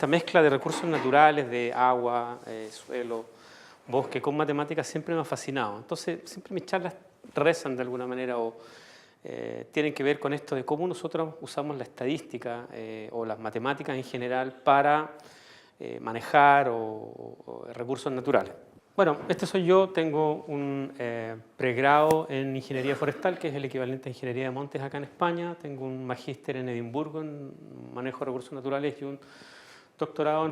esta mezcla de recursos naturales, de agua, suelo, bosque, con matemáticas siempre me ha fascinado. Entonces, siempre mis charlas rezan de alguna manera o tienen que ver con esto de cómo nosotros usamos la estadística o las matemáticas en general para manejar o recursos naturales. Bueno, este soy yo, tengo un pregrado en Ingeniería Forestal, que es el equivalente a Ingeniería de Montes acá en España. Tengo un magíster en Edimburgo en Manejo de Recursos Naturales y un doctorado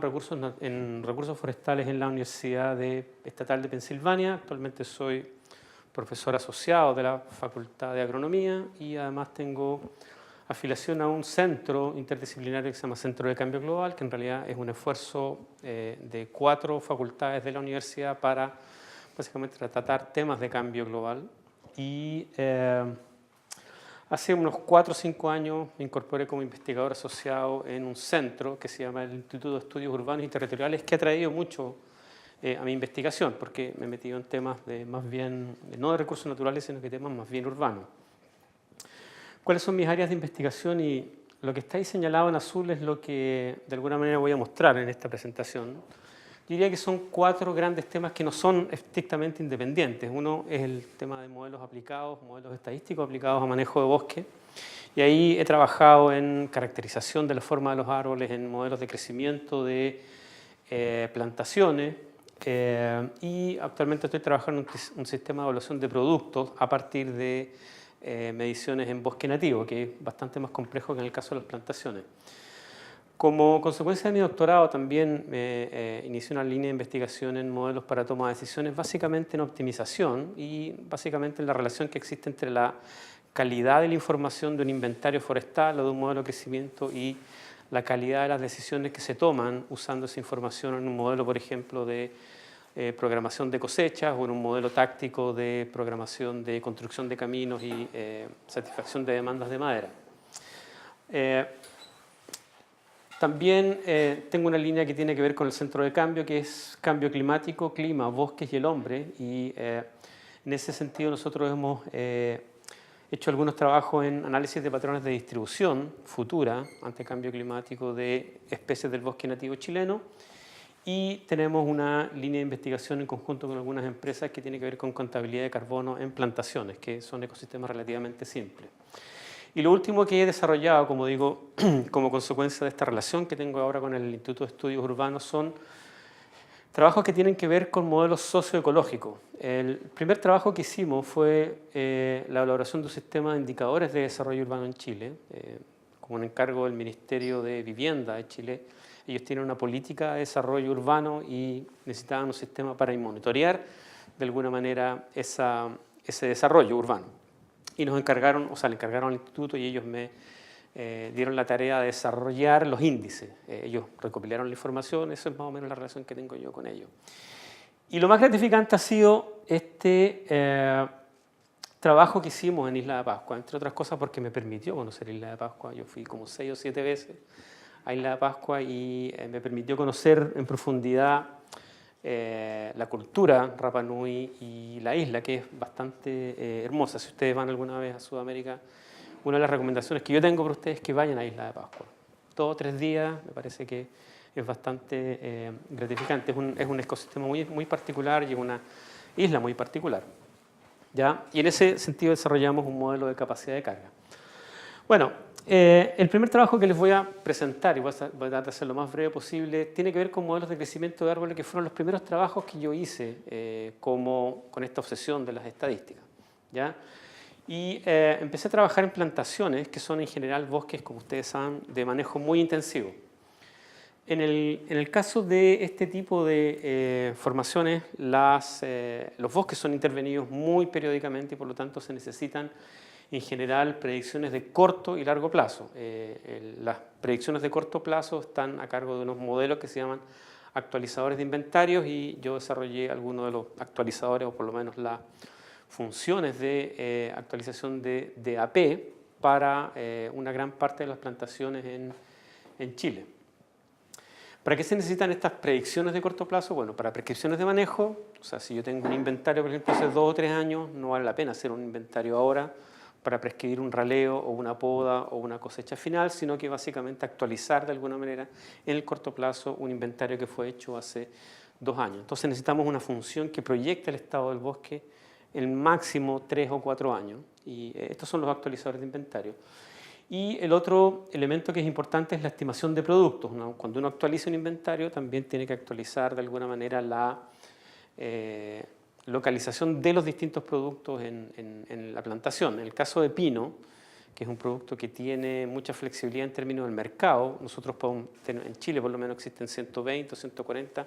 en recursos forestales en la Universidad Estatal de Pensilvania. Actualmente soy profesor asociado de la Facultad de Agronomía y además tengo afiliación a un centro interdisciplinario que se llama Centro de Cambio Global, que en realidad es un esfuerzo de 4 facultades de la universidad para básicamente tratar temas de cambio global. Y hace unos 4 o 5 años me incorporé como investigador asociado en un centro que se llama el Instituto de Estudios Urbanos y Territoriales, que ha traído mucho a mi investigación, porque me he metido en temas de más bien, no de recursos naturales, sino que temas más bien urbanos. ¿Cuáles son mis áreas de investigación? Y lo que está ahí señalado en azul es lo que de alguna manera voy a mostrar en esta presentación. Yo diría que son 4 grandes temas que no son estrictamente independientes. Uno es el tema de modelos aplicados, modelos estadísticos aplicados a manejo de bosque. Y ahí he trabajado en caracterización de la forma de los árboles, en modelos de crecimiento de plantaciones. Y actualmente estoy trabajando en un sistema de evaluación de productos a partir de mediciones en bosque nativo, que es bastante más complejo que en el caso de las plantaciones. Como consecuencia de mi doctorado también inicié una línea de investigación en modelos para toma de decisiones, básicamente en optimización y básicamente en la relación que existe entre la calidad de la información de un inventario forestal o de un modelo de crecimiento y la calidad de las decisiones que se toman usando esa información en un modelo, por ejemplo, de programación de cosechas o en un modelo táctico de programación de construcción de caminos y satisfacción de demandas de madera. También tengo una línea que tiene que ver con el centro de cambio, que es cambio climático, clima, bosques y el hombre. Y en ese sentido nosotros hemos hecho algunos trabajos en análisis de patrones de distribución futura ante cambio climático de especies del bosque nativo chileno. Y tenemos una línea de investigación en conjunto con algunas empresas que tiene que ver con contabilidad de carbono en plantaciones, que son ecosistemas relativamente simples. Y lo último que he desarrollado, como digo, como consecuencia de esta relación que tengo ahora con el Instituto de Estudios Urbanos, son trabajos que tienen que ver con modelos socioecológicos. El primer trabajo que hicimos fue la elaboración de un sistema de indicadores de desarrollo urbano en Chile, con un encargo del Ministerio de Vivienda de Chile. Ellos tienen una política de desarrollo urbano y necesitaban un sistema para monitorear de alguna manera ese desarrollo urbano. Y nos encargaron, o sea, le encargaron al instituto y ellos me dieron la tarea de desarrollar los índices. Ellos recopilaron la información, eso es más o menos la relación que tengo yo con ellos. Y lo más gratificante ha sido este trabajo que hicimos en Isla de Pascua, entre otras cosas porque me permitió conocer Isla de Pascua. Yo fui como 6 o 7 veces a Isla de Pascua y me permitió conocer en profundidad la cultura Rapa Nui y la isla, que es bastante hermosa. Si ustedes van alguna vez a Sudamérica, una de las recomendaciones que yo tengo para ustedes es que vayan a Isla de Pascua. 2 o 3 días, me parece que es bastante gratificante. Es un ecosistema muy particular y una isla muy particular, ¿ya? Y en ese sentido desarrollamos un modelo de capacidad de carga. Bueno, el primer trabajo que les voy a presentar, y voy a tratar de hacer lo más breve posible, tiene que ver con modelos de crecimiento de árboles, que fueron los primeros trabajos que yo hice con esta obsesión de las estadísticas, ¿ya? Y empecé a trabajar en plantaciones, que son en general bosques, como ustedes saben, de manejo muy intensivo. En el caso de este tipo de formaciones, los bosques son intervenidos muy periódicamente y por lo tanto se necesitan en general predicciones de corto y largo plazo. Las predicciones de corto plazo están a cargo de unos modelos que se llaman actualizadores de inventarios y yo desarrollé algunos de los actualizadores o por lo menos las funciones de actualización de AP para una gran parte de las plantaciones en Chile. ¿Para qué se necesitan estas predicciones de corto plazo? Bueno, para prescripciones de manejo. O sea, si yo tengo un inventario, por ejemplo, hace 2 o 3 años, no vale la pena hacer un inventario ahora, para prescribir un raleo o una poda o una cosecha final, sino que básicamente actualizar de alguna manera en el corto plazo un inventario que fue hecho hace 2 años. Entonces necesitamos una función que proyecte el estado del bosque en máximo 3 o 4 años, y estos son los actualizadores de inventario. Y el otro elemento que es importante es la estimación de productos, ¿no? Cuando uno actualiza un inventario también tiene que actualizar de alguna manera la localización de los distintos productos en la plantación. En el caso de pino, que es un producto que tiene mucha flexibilidad en términos del mercado, nosotros podemos tener, en Chile por lo menos existen 120 o 140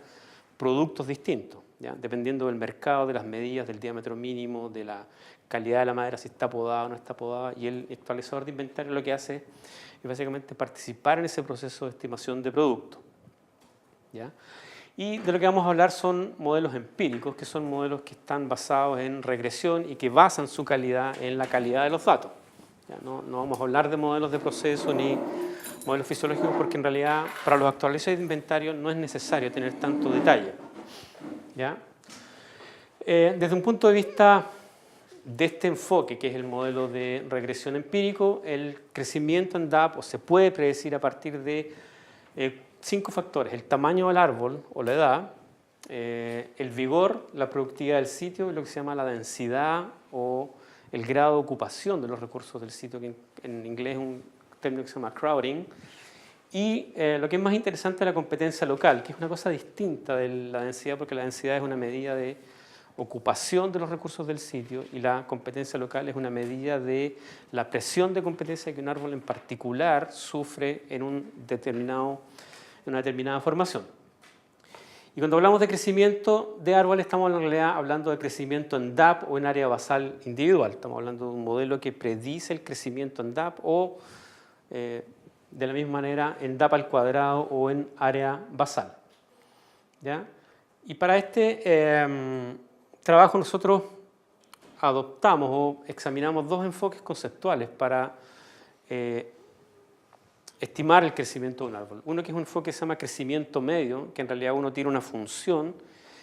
productos distintos, ¿ya? Dependiendo del mercado, de las medidas, del diámetro mínimo, de la calidad de la madera, si está podada o no está podada, y el actualizador de inventario lo que hace es básicamente participar en ese proceso de estimación de producto, ¿ya? Y de lo que vamos a hablar son modelos empíricos, que son modelos que están basados en regresión y que basan su calidad en la calidad de los datos. ¿Ya? No vamos a hablar de modelos de proceso ni modelos fisiológicos porque en realidad para los actualizadores de inventario no es necesario tener tanto detalle, ¿ya? Desde un punto de vista de este enfoque, que es el modelo de regresión empírico, el crecimiento en DAP se puede predecir a partir de 5 factores: el tamaño del árbol o la edad, el vigor, la productividad del sitio, lo que se llama la densidad o el grado de ocupación de los recursos del sitio, que en inglés es un término que se llama crowding, y lo que es más interesante es la competencia local, que es una cosa distinta de la densidad, porque la densidad es una medida de ocupación de los recursos del sitio y la competencia local es una medida de la presión de competencia que un árbol en particular sufre en una determinada formación. Y cuando hablamos de crecimiento de árboles estamos en realidad hablando de crecimiento en DAP o en área basal individual. Estamos hablando de un modelo que predice el crecimiento en DAP o de la misma manera en DAP al cuadrado o en área basal, ¿ya? Y para este trabajo nosotros adoptamos o examinamos 2 enfoques conceptuales para estimar el crecimiento de un árbol. Uno que es un enfoque que se llama crecimiento medio, que en realidad uno tiene una función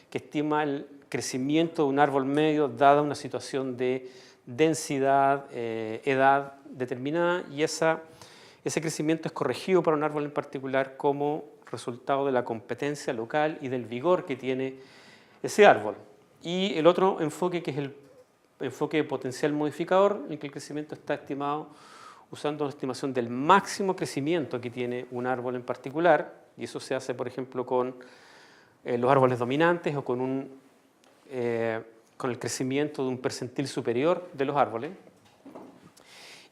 que estima el crecimiento de un árbol medio dada una situación de densidad, edad determinada, y ese crecimiento es corregido para un árbol en particular como resultado de la competencia local y del vigor que tiene ese árbol. Y el otro enfoque, que es el enfoque de potencial modificador, en el que el crecimiento está estimado usando una estimación del máximo crecimiento que tiene un árbol en particular, y eso se hace, por ejemplo, con los árboles dominantes o con el crecimiento de un percentil superior de los árboles.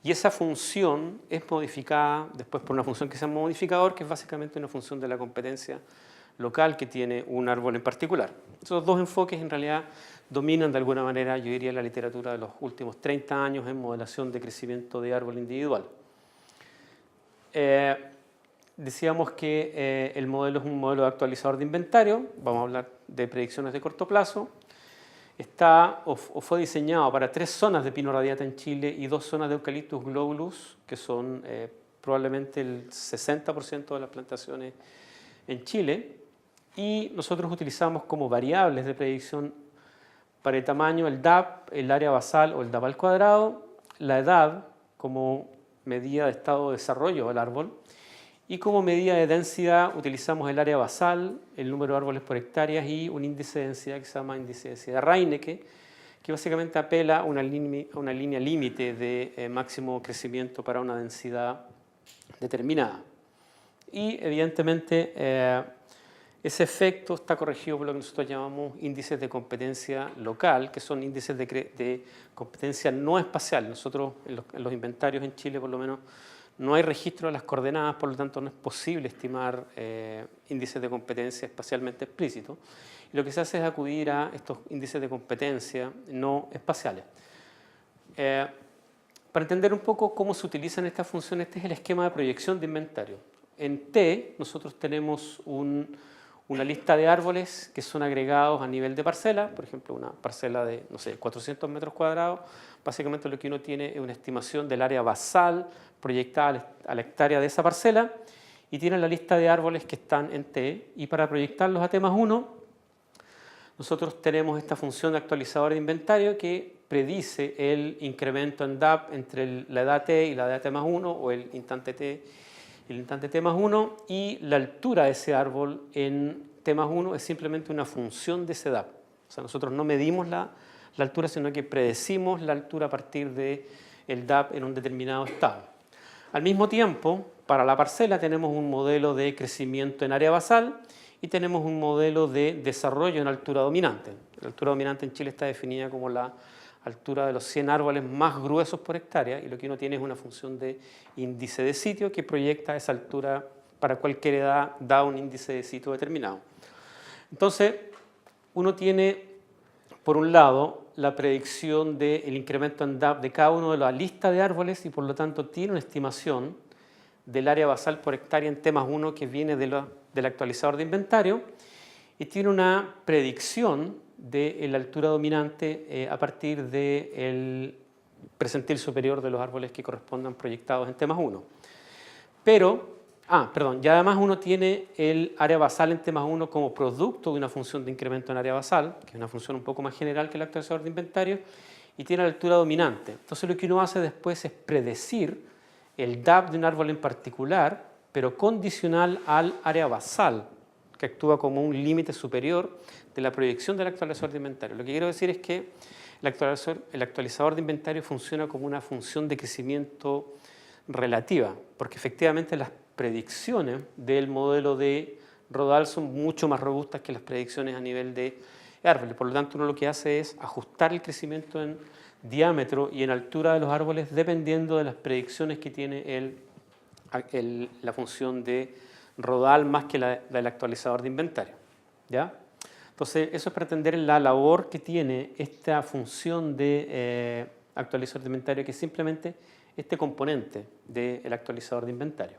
Y esa función es modificada después por una función que se llama modificador, que es básicamente una función de la competencia local que tiene un árbol en particular. Esos 2 enfoques en realidad dominan de alguna manera, yo diría, la literatura de los últimos 30 años en modelación de crecimiento de árbol individual. Decíamos que el modelo es un modelo de actualizador de inventario. Vamos a hablar de predicciones de corto plazo. Está o fue diseñado para 3 zonas de pino radiata en Chile y 2 zonas de Eucalyptus globulus, que son probablemente el 60% de las plantaciones en Chile. Y nosotros utilizamos como variables de predicción para el tamaño el DAP, el área basal o el DAP al cuadrado, la edad como medida de estado de desarrollo del árbol, y como medida de densidad utilizamos el área basal, el número de árboles por hectárea y un índice de densidad que se llama índice de densidad Reinecke, que básicamente apela a una línea límite de máximo crecimiento para una densidad determinada. Y evidentemente ese efecto está corregido por lo que nosotros llamamos índices de competencia local, que son índices de competencia no espacial. Nosotros en los inventarios en Chile por lo menos no hay registro de las coordenadas, por lo tanto no es posible estimar índices de competencia espacialmente explícitos. Y lo que se hace es acudir a estos índices de competencia no espaciales. Para entender un poco cómo se utilizan estas funciones, este es el esquema de proyección de inventario. En T nosotros tenemos una lista de árboles que son agregados a nivel de parcela, por ejemplo, una parcela de, no sé, 400 metros cuadrados. Básicamente lo que uno tiene es una estimación del área basal proyectada a la hectárea de esa parcela y tiene la lista de árboles que están en T. Y para proyectarlos a T+1, nosotros tenemos esta función de actualizador de inventario que predice el incremento en DAP entre la edad t y la edad t más 1, o el instante t y el instante t más 1, y la altura de ese árbol en t más 1 es simplemente una función de ese DAP. O sea, nosotros no medimos la altura, sino que predecimos la altura a partir del DAP en un determinado estado. Al mismo tiempo, para la parcela tenemos un modelo de crecimiento en área basal y tenemos un modelo de desarrollo en altura dominante. La altura dominante en Chile está definida como la altura de los 100 árboles más gruesos por hectárea, y lo que uno tiene es una función de índice de sitio que proyecta esa altura para cualquier edad, da un índice de sitio determinado. Entonces, uno tiene, por un lado, la predicción del incremento en DAP de cada uno de la lista de árboles, y por lo tanto tiene una estimación del área basal por hectárea en T más 1 que viene del actualizador de inventario, y tiene una predicción de la altura dominante a partir del presentil superior de los árboles que correspondan proyectados en T más 1. Y además uno tiene el área basal en T más 1 como producto de una función de incremento en área basal, que es una función un poco más general que el actualizador de inventario, y tiene la altura dominante. Entonces lo que uno hace después es predecir el DAP de un árbol en particular, pero condicional al área basal, que actúa como un límite superior de la proyección del actualizador de inventario. Lo que quiero decir es que el actualizador de inventario funciona como una función de crecimiento relativa, porque efectivamente las predicciones del modelo de Rodal son mucho más robustas que las predicciones a nivel de árboles. Por lo tanto, uno lo que hace es ajustar el crecimiento en diámetro y en altura de los árboles dependiendo de las predicciones que tiene la función de Rodal más que la del actualizador de inventario. ¿Ya? Entonces, eso es para entender la labor que tiene esta función de actualizador de inventario, que es simplemente este componente del actualizador de inventario.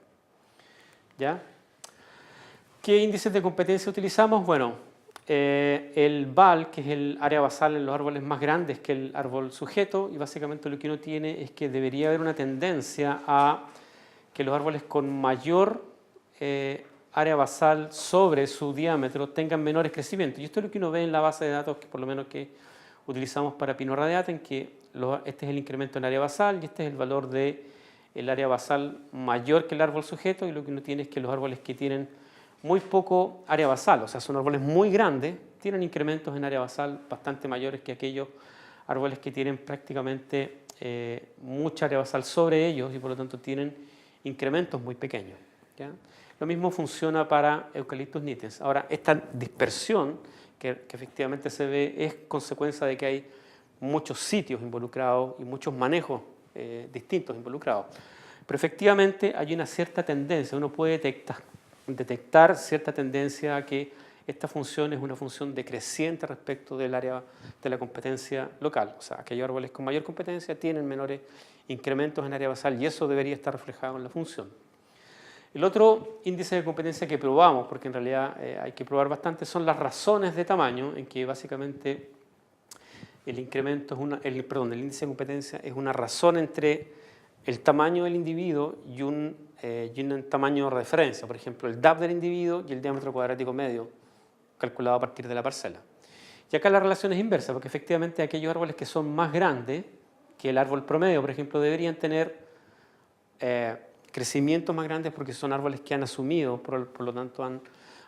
¿Ya? ¿Qué índices de competencia utilizamos? Bueno, el VAL, que es el área basal en los árboles más grandes que el árbol sujeto, y básicamente lo que uno tiene es que debería haber una tendencia a que los árboles con mayor área basal sobre su diámetro tengan menores crecimientos. Y esto es lo que uno ve en la base de datos, que por lo menos que utilizamos para Pinus radiata, en que este es el incremento en área basal y este es el valor del área basal mayor que el árbol sujeto, y lo que uno tiene es que los árboles que tienen muy poco área basal, o sea, son árboles muy grandes, tienen incrementos en área basal bastante mayores que aquellos árboles que tienen prácticamente mucha área basal sobre ellos y por lo tanto tienen incrementos muy pequeños. ¿Ya? Lo mismo funciona para Eucalyptus nitens. Ahora, esta dispersión que efectivamente se ve es consecuencia de que hay muchos sitios involucrados y muchos manejos distintos involucrados. Pero efectivamente hay una cierta tendencia, uno puede detectar cierta tendencia a que esta función es una función decreciente respecto del área de la competencia local. O sea, aquellos árboles con mayor competencia tienen menores incrementos en área basal y eso debería estar reflejado en la función. El otro índice de competencia que probamos, porque en realidad hay que probar bastante, son las razones de tamaño, en que básicamente el índice de competencia es una razón entre el tamaño del individuo y un tamaño de referencia, por ejemplo, el DAP del individuo y el diámetro cuadrático medio, calculado a partir de la parcela. Y acá la relación es inversa, porque efectivamente aquellos árboles que son más grandes que el árbol promedio, por ejemplo, deberían tener crecimientos más grandes porque son árboles que han asumido, por lo tanto han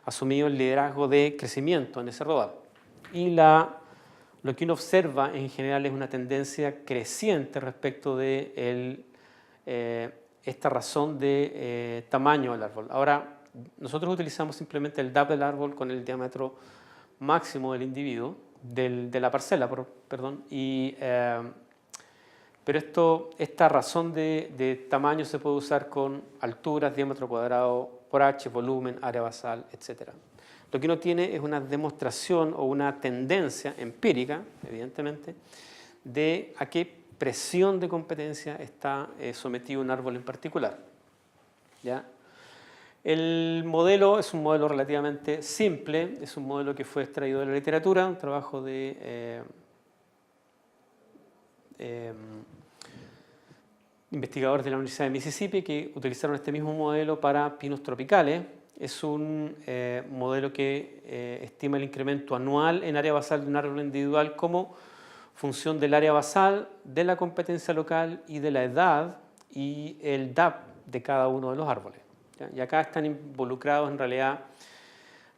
asumido el liderazgo de crecimiento en ese rodal. Y lo que uno observa en general es una tendencia creciente respecto de esta razón de tamaño del árbol. Ahora, nosotros utilizamos simplemente el DAP del árbol con el diámetro máximo del individuo, de la parcela, perdón, pero esta razón de tamaño se puede usar con alturas, diámetro cuadrado por h, volumen, área basal, etc. Lo que uno tiene es una demostración o una tendencia empírica, evidentemente, de a qué presión de competencia está sometido un árbol en particular. ¿Ya? El modelo es un modelo relativamente simple, es un modelo que fue extraído de la literatura, un trabajo de investigadores de la Universidad de Mississippi que utilizaron este mismo modelo para pinos tropicales es un modelo que estima el incremento anual en área basal de un árbol individual como función del área basal, de la competencia local y de la edad y el DAP de cada uno de los árboles. ¿Ya? Y acá están involucrados en realidad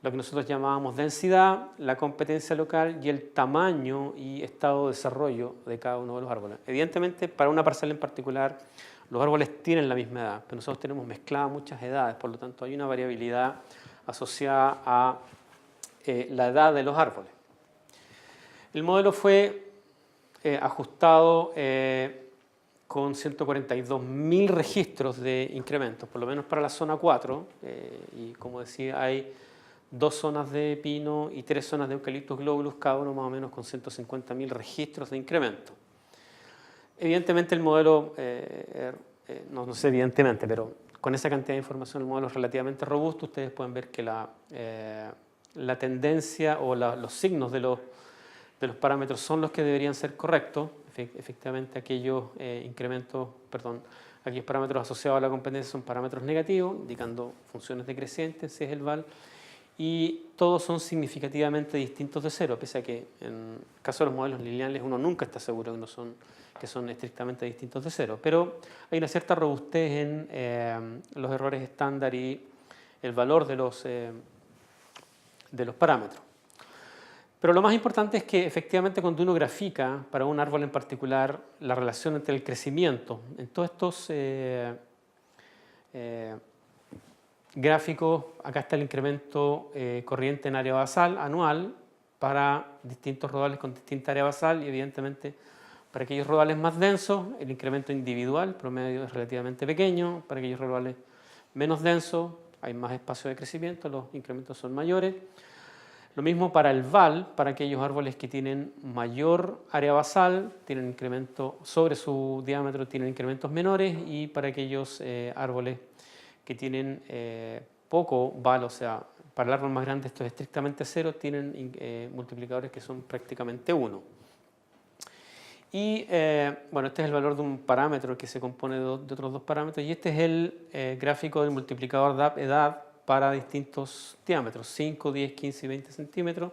lo que nosotros llamábamos densidad, la competencia local y el tamaño y estado de desarrollo de cada uno de los árboles. Evidentemente, para una parcela en particular, los árboles tienen la misma edad, pero nosotros tenemos mezcladas muchas edades, por lo tanto hay una variabilidad asociada a la edad de los árboles. El modelo fue ajustado con 142.000 registros de incrementos, por lo menos para la zona 4, y como decía, hay 2 zonas de pino y 3 zonas de Eucalyptus globulus, cada uno más o menos con 150.000 registros de incremento. Evidentemente el modelo, no sé evidentemente, pero con esa cantidad de información el modelo es relativamente robusto. Ustedes pueden ver que la tendencia o los signos de los parámetros son los que deberían ser correctos. Efectivamente aquellos aquellos parámetros asociados a la competencia son parámetros negativos, indicando funciones decrecientes, si es el val, y todos son significativamente distintos de cero, pese a que en el caso de los modelos lineales uno nunca está seguro que son estrictamente distintos de cero, pero hay una cierta robustez en los errores estándar y el valor de los parámetros. Pero lo más importante es que efectivamente cuando uno grafica para un árbol en particular la relación entre el crecimiento en todos estos gráficos, acá está el incremento corriente en área basal anual para distintos rodales con distinta área basal y evidentemente para aquellos rodales más densos el incremento individual promedio es relativamente pequeño, para aquellos rodales menos densos hay más espacio de crecimiento, los incrementos son mayores. Lo mismo para el val, para aquellos árboles que tienen mayor área basal, tienen incremento sobre su diámetro, tienen incrementos menores, y para aquellos árboles que tienen poco val, o sea, para el árbol más grande esto es estrictamente cero, tienen multiplicadores que son prácticamente 1. Y bueno, este es el valor de un parámetro que se compone de otros 2 parámetros, y este es el gráfico del multiplicador DAP-edad para distintos diámetros, 5, 10, 15 y 20 centímetros,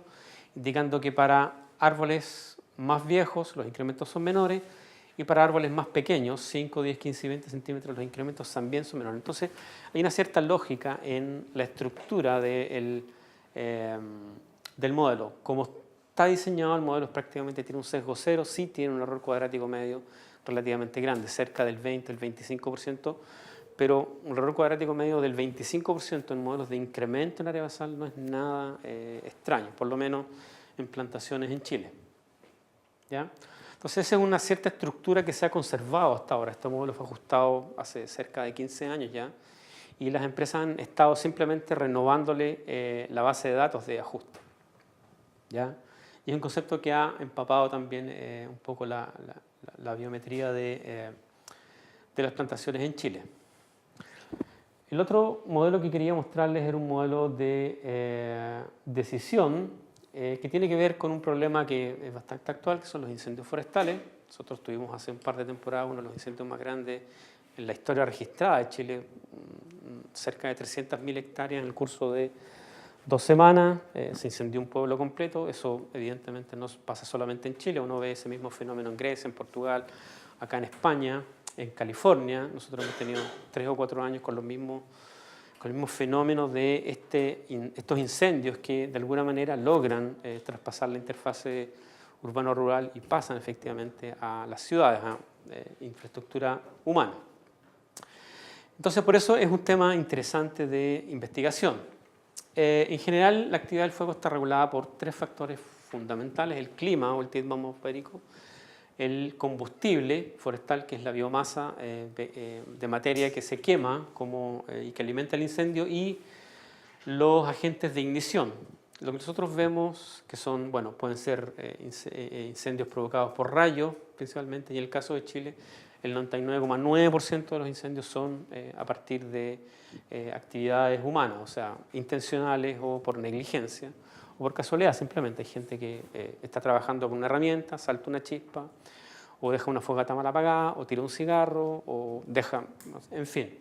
indicando que para árboles más viejos los incrementos son menores y para árboles más pequeños, 5, 10, 15 y 20 centímetros, los incrementos también son menores. Entonces hay una cierta lógica en la estructura del modelo. Como está diseñado el modelo prácticamente tiene un sesgo cero, sí tiene un error cuadrático medio relativamente grande, cerca del 20, el 25%, pero un error cuadrático medio del 25% en modelos de incremento en área basal no es nada extraño, por lo menos en plantaciones en Chile. ¿Ya? Entonces esa es una cierta estructura que se ha conservado hasta ahora. Este modelo fue ajustado hace cerca de 15 años ya y las empresas han estado simplemente renovándole la base de datos de ajuste. ¿Ya? Y es un concepto que ha empapado también un poco la biometría de las plantaciones en Chile. El otro modelo que quería mostrarles era un modelo de decisión que tiene que ver con un problema que es bastante actual, que son los incendios forestales. Nosotros tuvimos hace un par de temporadas uno de los incendios más grandes en la historia registrada de Chile, cerca de 300.000 hectáreas en el curso de 2 semanas, se incendió un pueblo completo. Eso evidentemente no pasa solamente en Chile, uno ve ese mismo fenómeno en Grecia, en Portugal, acá en España, en California. Nosotros hemos tenido 3 o 4 años con el mismo fenómeno de estos incendios que de alguna manera logran traspasar la interfase urbano-rural y pasan efectivamente a las ciudades, a infraestructura humana. Entonces por eso es un tema interesante de investigación. En general la actividad del fuego está regulada por 3 factores fundamentales: el clima o el clima atmosférico, el combustible forestal, que es la biomasa de materia que se quema y que alimenta el incendio, y los agentes de ignición. Lo que nosotros vemos que son, bueno, pueden ser incendios provocados por rayos principalmente, y en el caso de Chile el 99,9% de los incendios son a partir de actividades humanas, o sea, intencionales o por negligencia o por casualidad. Simplemente hay gente que está trabajando con una herramienta, salta una chispa, o deja una fogata mal apagada, o tira un cigarro, o deja, en fin.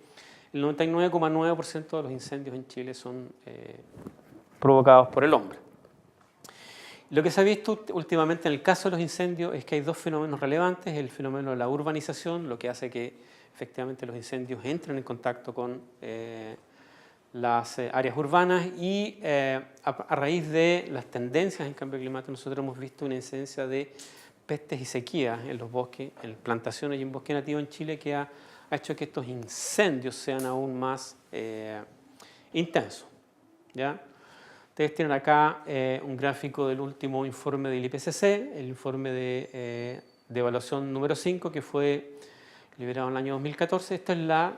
el 99,9% de los incendios en Chile son provocados por el hombre. Lo que se ha visto últimamente en el caso de los incendios es que hay dos fenómenos relevantes: el fenómeno de la urbanización, lo que hace que efectivamente los incendios entren en contacto con las áreas urbanas, y a raíz de las tendencias en cambio climático nosotros hemos visto una incidencia de pestes y sequías en los bosques, en plantaciones y en bosque nativo en Chile, que ha hecho que estos incendios sean aún más intensos, ¿ya? Ustedes tienen acá un gráfico del último informe del IPCC, el informe de evaluación número 5, que fue liberado en el año 2014. Esta es la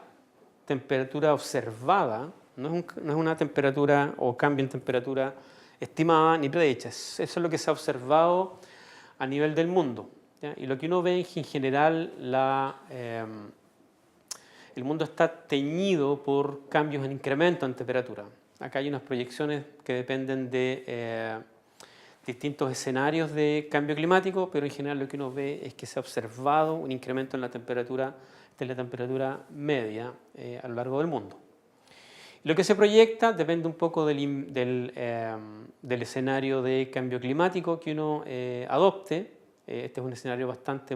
temperatura observada, no es una temperatura o cambio en temperatura estimada ni predicha. Eso es lo que se ha observado a nivel del mundo, ¿ya? Y lo que uno ve es que en general el mundo está teñido por cambios en incremento en temperatura. Acá hay unas proyecciones que dependen de distintos escenarios de cambio climático, pero en general lo que uno ve es que se ha observado un incremento en la temperatura media a lo largo del mundo. Lo que se proyecta depende un poco del escenario de cambio climático que uno adopte. Este es un escenario bastante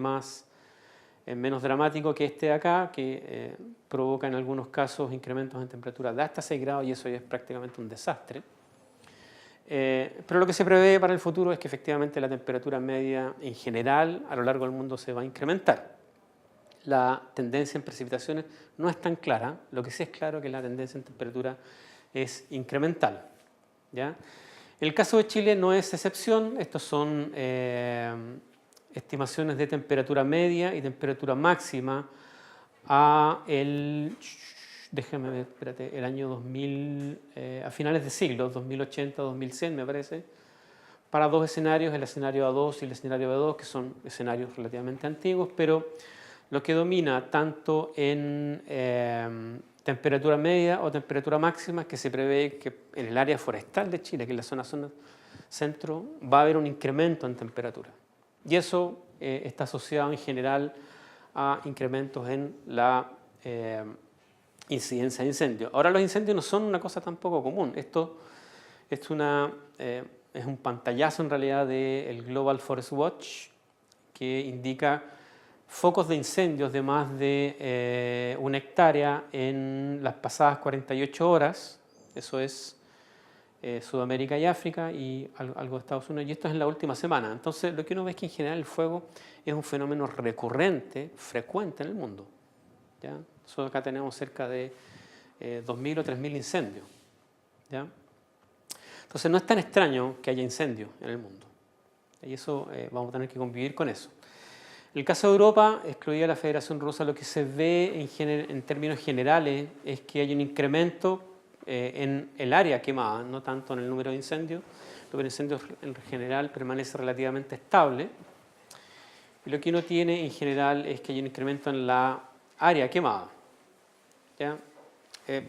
menos dramático que este de acá, que provoca en algunos casos incrementos en temperatura de hasta 6 grados, y eso ya es prácticamente un desastre. Pero lo que se prevé para el futuro es que efectivamente la temperatura media en general a lo largo del mundo se va a incrementar. La tendencia en precipitaciones no es tan clara, lo que sí es claro es que la tendencia en temperatura es incremental, ¿ya? En el caso de Chile no es excepción. Estos son estimaciones de temperatura media y temperatura máxima el año 2000, a finales de siglo, 2080, 2100 me parece, para dos escenarios, el escenario A2 y el escenario B2, que son escenarios relativamente antiguos, pero lo que domina tanto en temperatura media o temperatura máxima es que se prevé que en el área forestal de Chile, que es la zona centro, va a haber un incremento en temperatura. Y eso está asociado en general a incrementos en la incidencia de incendios. Ahora, los incendios no son una cosa tan poco común. Esto es un pantallazo en realidad del Global Forest Watch, que indica focos de incendios de más de 1 hectárea en las pasadas 48 horas. Eso es Sudamérica y África y algo de Estados Unidos, y esto es en la última semana. Entonces, lo que uno ve es que en general el fuego es un fenómeno recurrente, frecuente en el mundo, ¿ya? Nosotros acá tenemos cerca de 2.000 o 3.000 incendios, ¿ya? Entonces, no es tan extraño que haya incendios en el mundo, y eso vamos a tener que convivir con eso. En el caso de Europa, excluida la Federación Rusa, lo que se ve en términos generales es que hay un incremento en el área quemada, no tanto en el número de incendios. El número de incendios en general permanece relativamente estable, y lo que uno tiene en general es que hay un incremento en la área quemada, ¿ya?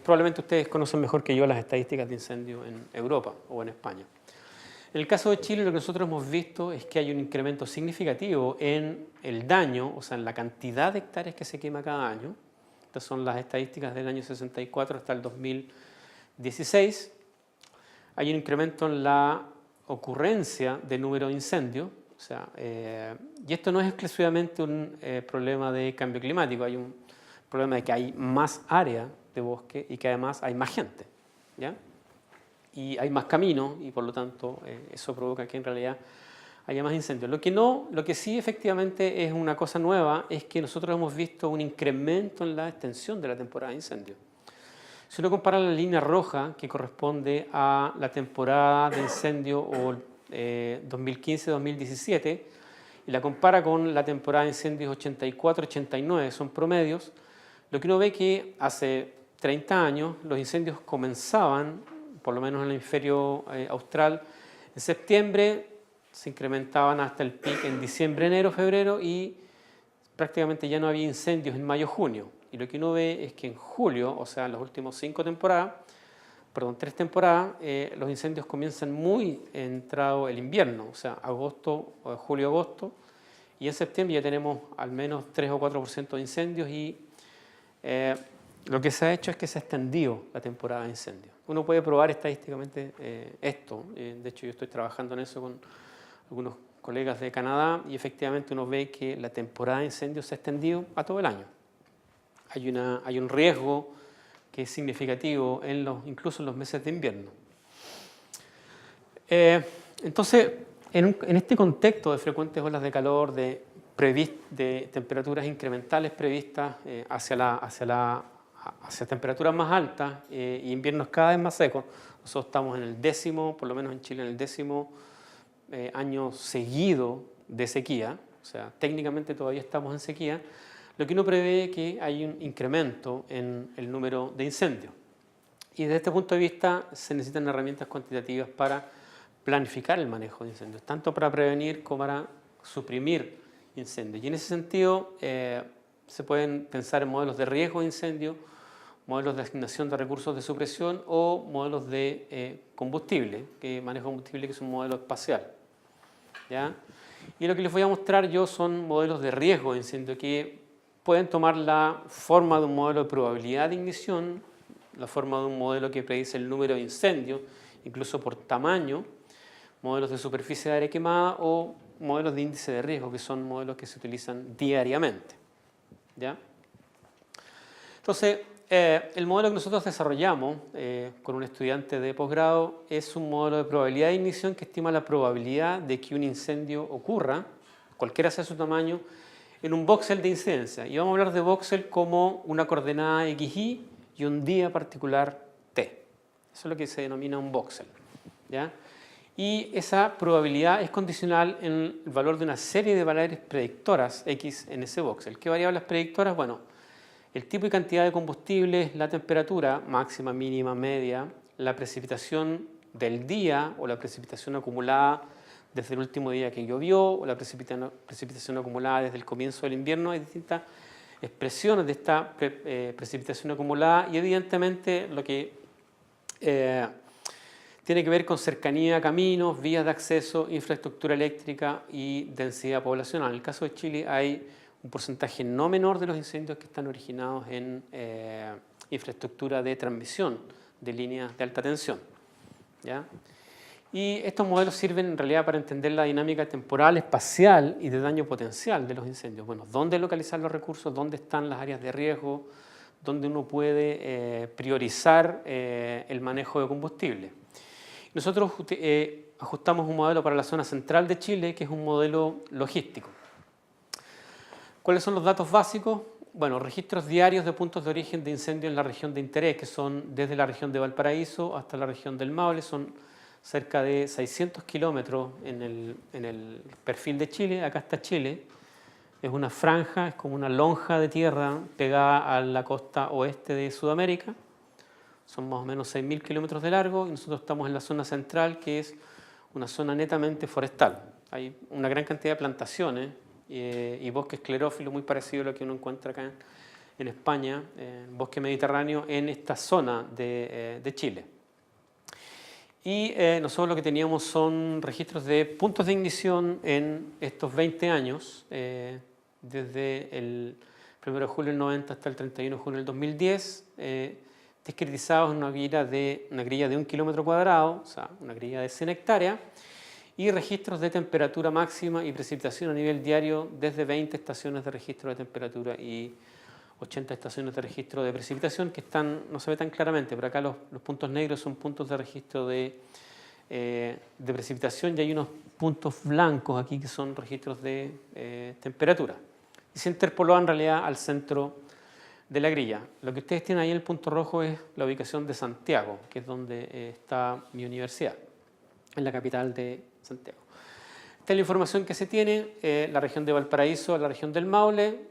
Probablemente ustedes conocen mejor que yo las estadísticas de incendios en Europa o en España. En el caso de Chile, lo que nosotros hemos visto es que hay un incremento significativo en el daño, o sea, en la cantidad de hectáreas que se quema cada año. Estas son las estadísticas del año 64 hasta el 2016. Hay un incremento en la ocurrencia de número de incendios, o sea, y esto no es exclusivamente un problema de cambio climático. Hay un problema de que hay más área de bosque y que además hay más gente, ¿ya? Y hay más caminos, y por lo tanto eso provoca que en realidad haya más incendios. Lo que sí efectivamente es una cosa nueva es que nosotros hemos visto un incremento en la extensión de la temporada de incendios. Si uno compara la línea roja, que corresponde a la temporada de incendio 2015-2017, y la compara con la temporada de incendios 84-89, son promedios, lo que uno ve es que hace 30 años los incendios comenzaban, por lo menos en el hemisferio austral, en septiembre, se incrementaban hasta el pic en diciembre, enero, febrero, y prácticamente ya no había incendios en mayo, junio. Y lo que uno ve es que en julio, o sea, en las últimas 3 temporadas, los incendios comienzan muy entrado el invierno, o sea, julio-agosto, y en septiembre ya tenemos al menos 3 o 4% de incendios, y lo que se ha hecho es que se ha extendido la temporada de incendios. Uno puede probar estadísticamente esto. De hecho, yo estoy trabajando en eso con algunos colegas de Canadá y efectivamente uno ve que la temporada de incendios se ha extendido a todo el año. Hay un riesgo que es significativo incluso en los meses de invierno. Entonces, en este contexto de frecuentes olas de calor, de temperaturas incrementales previstas hacia temperaturas más altas y inviernos cada vez más secos, nosotros estamos en el 10º, por lo menos en Chile, en el 10º año seguido de sequía, o sea, técnicamente todavía estamos en sequía, lo que uno prevé es que hay un incremento en el número de incendios. Y desde este punto de vista se necesitan herramientas cuantitativas para planificar el manejo de incendios, tanto para prevenir como para suprimir incendios. Y en ese sentido se pueden pensar en modelos de riesgo de incendio, modelos de asignación de recursos de supresión o modelos de combustible, manejo de combustible, que es un modelo espacial. ¿Ya? Y lo que les voy a mostrar yo son modelos de riesgo de incendio que pueden tomar la forma de un modelo de probabilidad de ignición, la forma de un modelo que predice el número de incendios, incluso por tamaño, modelos de superficie de área quemada o modelos de índice de riesgo, que son modelos que se utilizan diariamente. ¿Ya? Entonces, el modelo que nosotros desarrollamos con un estudiante de posgrado es un modelo de probabilidad de ignición que estima la probabilidad de que un incendio ocurra, cualquiera sea su tamaño, en un voxel de incidencia. Y vamos a hablar de voxel como una coordenada XY y un día particular T. Eso es lo que se denomina un voxel. ¿Ya? Y esa probabilidad es condicional en el valor de una serie de variables predictoras X en ese voxel. ¿Qué variables predictoras? Bueno, el tipo y cantidad de combustible, la temperatura máxima, mínima, media, la precipitación del día o la precipitación acumulada desde el último día que llovió o la precipitación acumulada desde el comienzo del invierno. Hay distintas expresiones de esta precipitación acumulada y evidentemente lo que tiene que ver con cercanía a caminos, vías de acceso, infraestructura eléctrica y densidad poblacional. En el caso de Chile hay un porcentaje no menor de los incendios que están originados en infraestructura de transmisión de líneas de alta tensión. ¿Ya? Y estos modelos sirven en realidad para entender la dinámica temporal, espacial y de daño potencial de los incendios. Bueno, dónde localizar los recursos, dónde están las áreas de riesgo, dónde uno puede priorizar el manejo de combustible. Nosotros ajustamos un modelo para la zona central de Chile, que es un modelo logístico. ¿Cuáles son los datos básicos? Bueno, registros diarios de puntos de origen de incendio en la región de interés, que son desde la región de Valparaíso hasta la región del Maule, son cerca de 600 kilómetros en el perfil de Chile. Acá está Chile, es una franja, es como una lonja de tierra pegada a la costa oeste de Sudamérica. Son más o menos 6.000 kilómetros de largo y nosotros estamos en la zona central, que es una zona netamente forestal. Hay una gran cantidad de plantaciones y bosque esclerófilo muy parecido a lo que uno encuentra acá en España, bosque mediterráneo, en esta zona de Chile. Y nosotros lo que teníamos son registros de puntos de ignición en estos 20 años, desde el 1 de julio del 90 hasta el 31 de junio del 2010, descritizados en una grilla de 1 kilómetro cuadrado, o sea, una grilla de 100 hectáreas, y registros de temperatura máxima y precipitación a nivel diario desde 20 estaciones de registro de temperatura y 80 estaciones de registro de precipitación que no se ve tan claramente, pero acá los puntos negros son puntos de registro de precipitación y hay unos puntos blancos aquí que son registros de temperatura. Y se interpoló en realidad al centro de la grilla. Lo que ustedes tienen ahí en el punto rojo es la ubicación de Santiago, que es donde está mi universidad, en la capital de Santiago. Esta es la información que se tiene. La región de Valparaíso, la región del Maule,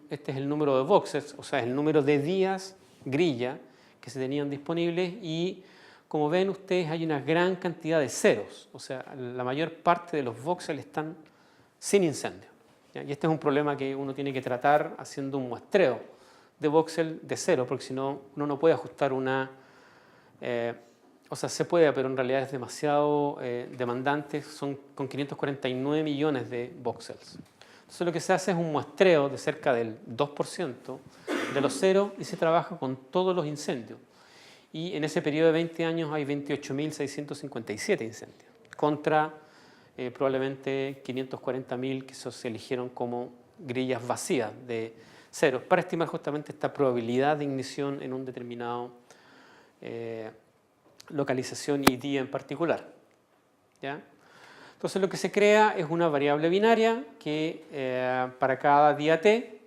este es el número de boxes, o sea, el número de días grilla que se tenían disponibles y como ven ustedes hay una gran cantidad de ceros, o sea, la mayor parte de los boxes están sin incendio. ¿Ya? Y este es un problema que uno tiene que tratar haciendo un muestreo de voxel de cero, porque si no, uno no puede ajustar o sea, se puede, pero en realidad es demasiado demandante, son con 549 millones de voxels. Entonces lo que se hace es un muestreo de cerca del 2% de los ceros y se trabaja con todos los incendios. Y en ese periodo de 20 años hay 28.657 incendios, contra probablemente 540.000 que se eligieron como grillas vacías de ceros, para estimar justamente esta probabilidad de ignición en un determinado localización y día en particular. ¿Ya? Entonces lo que se crea es una variable binaria que para cada día t,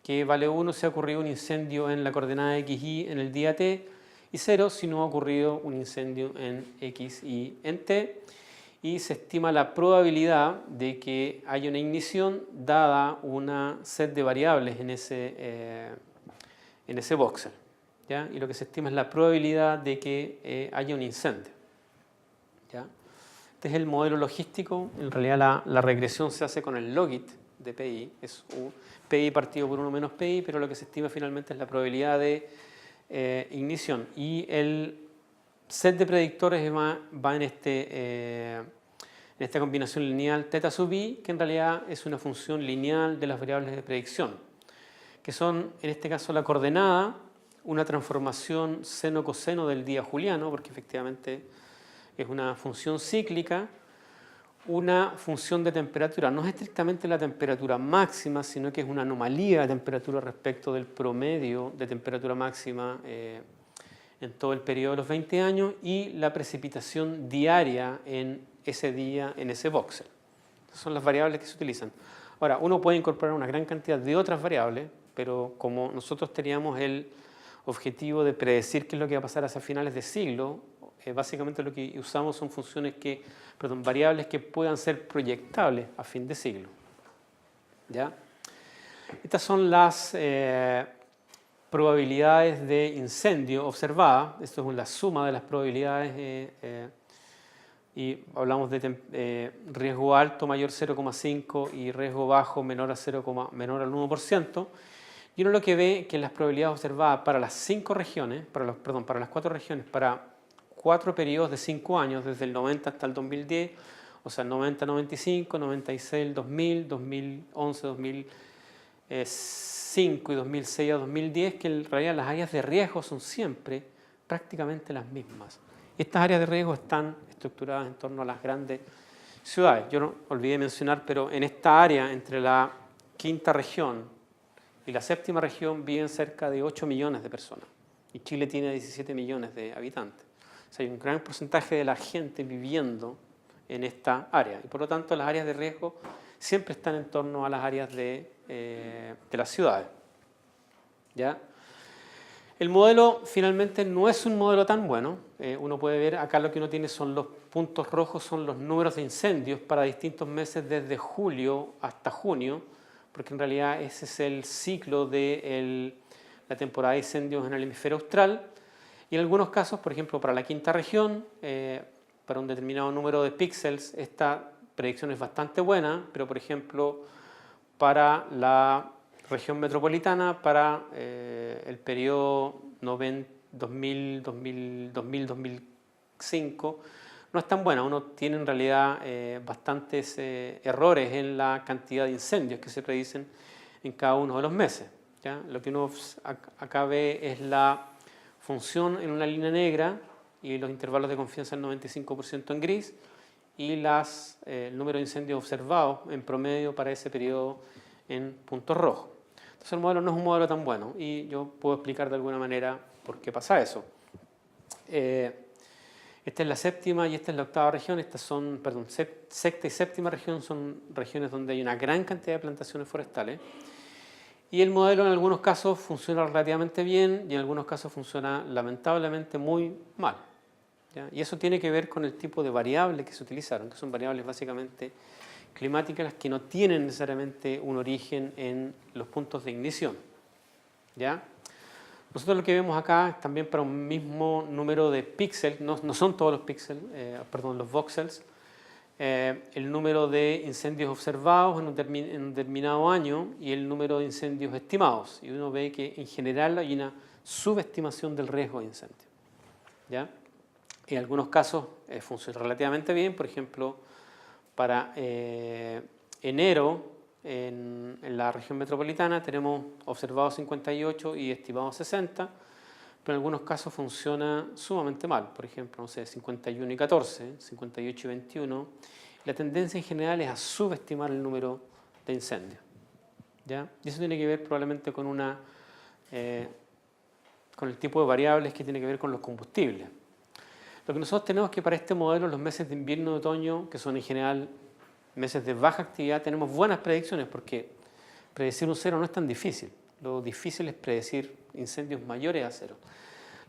que vale 1 si ha ocurrido un incendio en la coordenada xy en el día t, y 0 si no ha ocurrido un incendio en x y en t, y se estima la probabilidad de que haya una ignición dada una set de variables en ese voxel. ¿Ya? Y lo que se estima es la probabilidad de que haya un incendio. ¿Ya? Este es el modelo logístico. En realidad la regresión se hace con el logit de PI. Es PI partido por 1 menos PI, pero lo que se estima finalmente es la probabilidad de ignición. Y el set de predictores va en esta combinación lineal θ sub i, que en realidad es una función lineal de las variables de predicción, que son, en este caso, la coordenada, una transformación seno-coseno del día juliano, porque efectivamente es una función cíclica, una función de temperatura. No es estrictamente la temperatura máxima, sino que es una anomalía de temperatura respecto del promedio de temperatura máxima en todo el periodo de los 20 años, y la precipitación diaria en ese día, en ese voxel. Esas son las variables que se utilizan. Ahora, uno puede incorporar una gran cantidad de otras variables, pero como nosotros teníamos el objetivo de predecir qué es lo que va a pasar hacia finales de siglo, básicamente lo que usamos son variables que puedan ser proyectables a fin de siglo. ¿Ya? Estas son las probabilidades de incendio observadas. Esto es la suma de las probabilidades y hablamos de riesgo alto mayor 0,5 y riesgo bajo menor al 1%. Y uno lo que ve que las probabilidades observadas para las 5 regiones, para las 4 regiones, para 4 periodos de 5 años, desde el 90 hasta el 2010, o sea, 90-95, 96-2000, 2011-2005 y 2006-2010, que en realidad las áreas de riesgo son siempre prácticamente las mismas. Estas áreas de riesgo están estructuradas en torno a las grandes ciudades. Yo no olvidé mencionar, pero en esta área, entre la quinta región y la séptima región, viven cerca de 8 millones de personas. Y Chile tiene 17 millones de habitantes. O sea, hay un gran porcentaje de la gente viviendo en esta área. Y por lo tanto, las áreas de riesgo siempre están en torno a las áreas de las ciudades. ¿Ya? El modelo finalmente no es un modelo tan bueno. Uno puede ver acá lo que uno tiene son los puntos rojos, son los números de incendios para distintos meses desde julio hasta junio, porque en realidad ese es el ciclo de la temporada de incendios en el hemisferio austral. Y en algunos casos, por ejemplo, para la quinta región, para un determinado número de píxeles, esta predicción es bastante buena, pero por ejemplo, para la región metropolitana, para el periodo 2000-2005, no es tan buena. Uno tiene en realidad bastantes errores en la cantidad de incendios que se predicen en cada uno de los meses. ¿Ya? Lo que uno acá ve es la función en una línea negra y los intervalos de confianza del 95% en gris, y el número de incendios observados en promedio para ese periodo en puntos rojos. Entonces el modelo no es un modelo tan bueno, y yo puedo explicar de alguna manera por qué pasa eso. Esta es la séptima y esta es la octava región. Estas son, sexta y séptima región son regiones donde hay una gran cantidad de plantaciones forestales. Y el modelo en algunos casos funciona relativamente bien y en algunos casos funciona lamentablemente muy mal. ¿Ya? Y eso tiene que ver con el tipo de variables que se utilizaron, que son variables básicamente climáticas, las que no tienen necesariamente un origen en los puntos de ignición. ¿Ya? Nosotros lo que vemos acá es también para un mismo número de píxeles, no son todos los píxeles, los voxels, el número de incendios observados en un determinado año y el número de incendios estimados. Y uno ve que en general hay una subestimación del riesgo de incendio. ¿Ya? En algunos casos funciona relativamente bien. Por ejemplo, para enero en la región metropolitana tenemos observados 58 y estimados 60, pero en algunos casos funciona sumamente mal. Por ejemplo, no sé, 51 y 14, 58 y 21. La tendencia en general es a subestimar el número de incendios, ¿ya? Y eso tiene que ver probablemente con con el tipo de variables que tiene que ver con los combustibles. Lo que nosotros tenemos es que para este modelo, los meses de invierno y otoño, que son en general meses de baja actividad, tenemos buenas predicciones porque predecir un cero no es tan difícil. Lo difícil es predecir incendios mayores a cero.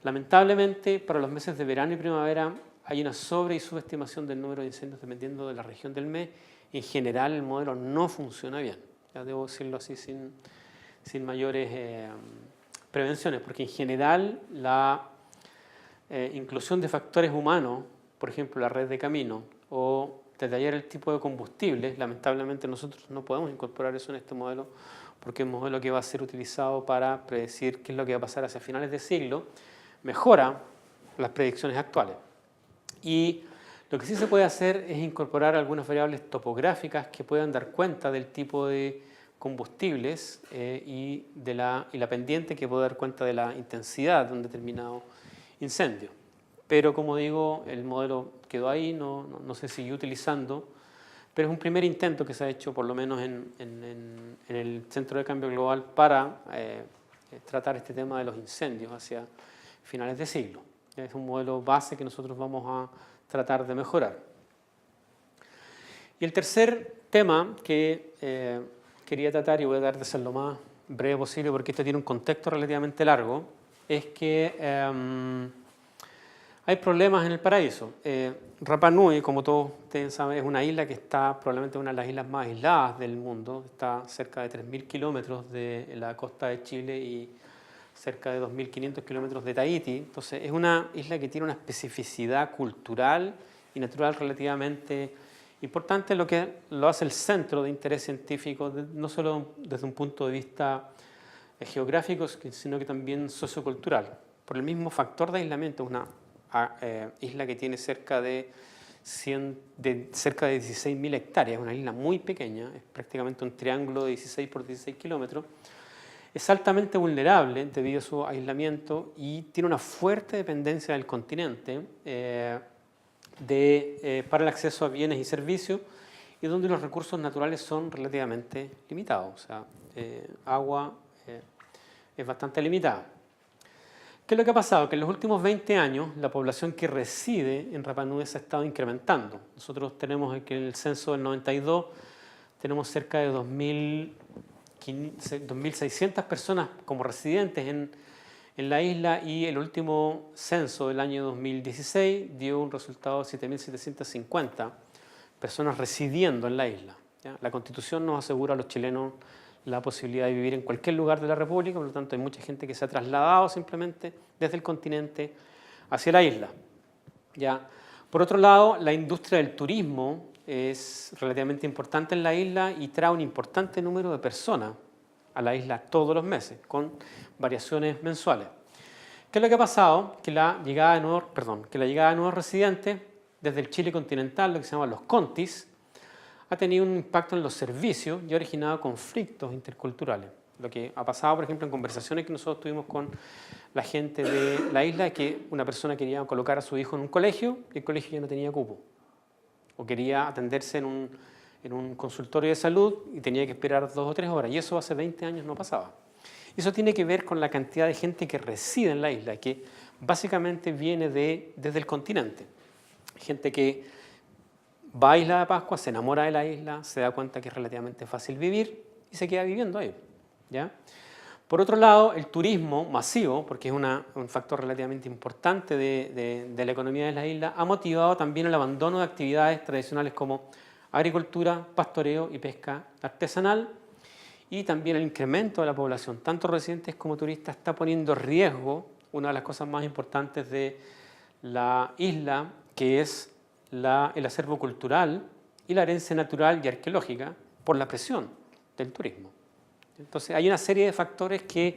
Lamentablemente, para los meses de verano y primavera hay una sobre y subestimación del número de incendios dependiendo de la región del mes. En general, el modelo no funciona bien. Ya debo decirlo así sin mayores prevenciones, porque en general la inclusión de factores humanos, por ejemplo, la red de camino o detallar el tipo de combustible, lamentablemente nosotros no podemos incorporar eso en este modelo porque es un modelo que va a ser utilizado para predecir qué es lo que va a pasar hacia finales de siglo, mejora las predicciones actuales. Y lo que sí se puede hacer es incorporar algunas variables topográficas que puedan dar cuenta del tipo de combustibles y la pendiente que puede dar cuenta de la intensidad de un determinado incendio. Pero como digo, el modelo quedó ahí, no se siguió utilizando, pero es un primer intento que se ha hecho por lo menos en el Centro de Cambio Global para tratar este tema de los incendios hacia finales de siglo. Es un modelo base que nosotros vamos a tratar de mejorar. Y el tercer tema que quería tratar, y voy a tratar de ser lo más breve posible porque esto tiene un contexto relativamente largo, es que hay problemas en el paraíso. Rapa Nui, como todos ustedes saben, es una isla que está probablemente una de las islas más aisladas del mundo. Está cerca de 3.000 kilómetros de la costa de Chile y cerca de 2.500 kilómetros de Tahití. Entonces, es una isla que tiene una especificidad cultural y natural relativamente importante, lo que lo hace el centro de interés científico, no solo desde un punto de vista geográfico, sino que también sociocultural. Por el mismo factor de aislamiento, una isla que tiene cerca de 16.000 hectáreas, una isla muy pequeña, es prácticamente un triángulo de 16 por 16 kilómetros, es altamente vulnerable debido a su aislamiento y tiene una fuerte dependencia del continente para el acceso a bienes y servicios, y donde los recursos naturales son relativamente limitados, o sea, agua es bastante limitada. ¿Qué es lo que ha pasado? Que en los últimos 20 años la población que reside en Rapa Nui se ha estado incrementando. Nosotros tenemos que en el censo del 92 tenemos cerca de 2.600 personas como residentes en la isla, y el último censo del año 2016 dio un resultado de 7.750 personas residiendo en la isla, ¿ya? La Constitución nos asegura a los chilenos la posibilidad de vivir en cualquier lugar de la República, por lo tanto hay mucha gente que se ha trasladado simplemente desde el continente hacia la isla, ¿ya? Por otro lado, la industria del turismo es relativamente importante en la isla y trae un importante número de personas a la isla todos los meses, con variaciones mensuales. ¿Qué es lo que ha pasado? Que la llegada de nuevos residentes desde el Chile continental, lo que se llaman los contis, ha tenido un impacto en los servicios y ha originado conflictos interculturales. Lo que ha pasado, por ejemplo, en conversaciones que nosotros tuvimos con la gente de la isla, es que una persona quería colocar a su hijo en un colegio y el colegio ya no tenía cupo. O quería atenderse en un consultorio de salud y tenía que esperar 2 o 3 horas. Y eso hace 20 años no pasaba. Eso tiene que ver con la cantidad de gente que reside en la isla, que básicamente viene desde el continente. Gente que va a Isla de Pascua, se enamora de la isla, se da cuenta que es relativamente fácil vivir y se queda viviendo ahí, ¿ya? Por otro lado, el turismo masivo, porque es un factor relativamente importante de la economía de la isla, ha motivado también el abandono de actividades tradicionales como agricultura, pastoreo y pesca artesanal, y también el incremento de la población, tanto residentes como turistas, está poniendo en riesgo una de las cosas más importantes de la isla, que es el acervo cultural y la herencia natural y arqueológica, por la presión del turismo. Entonces hay una serie de factores que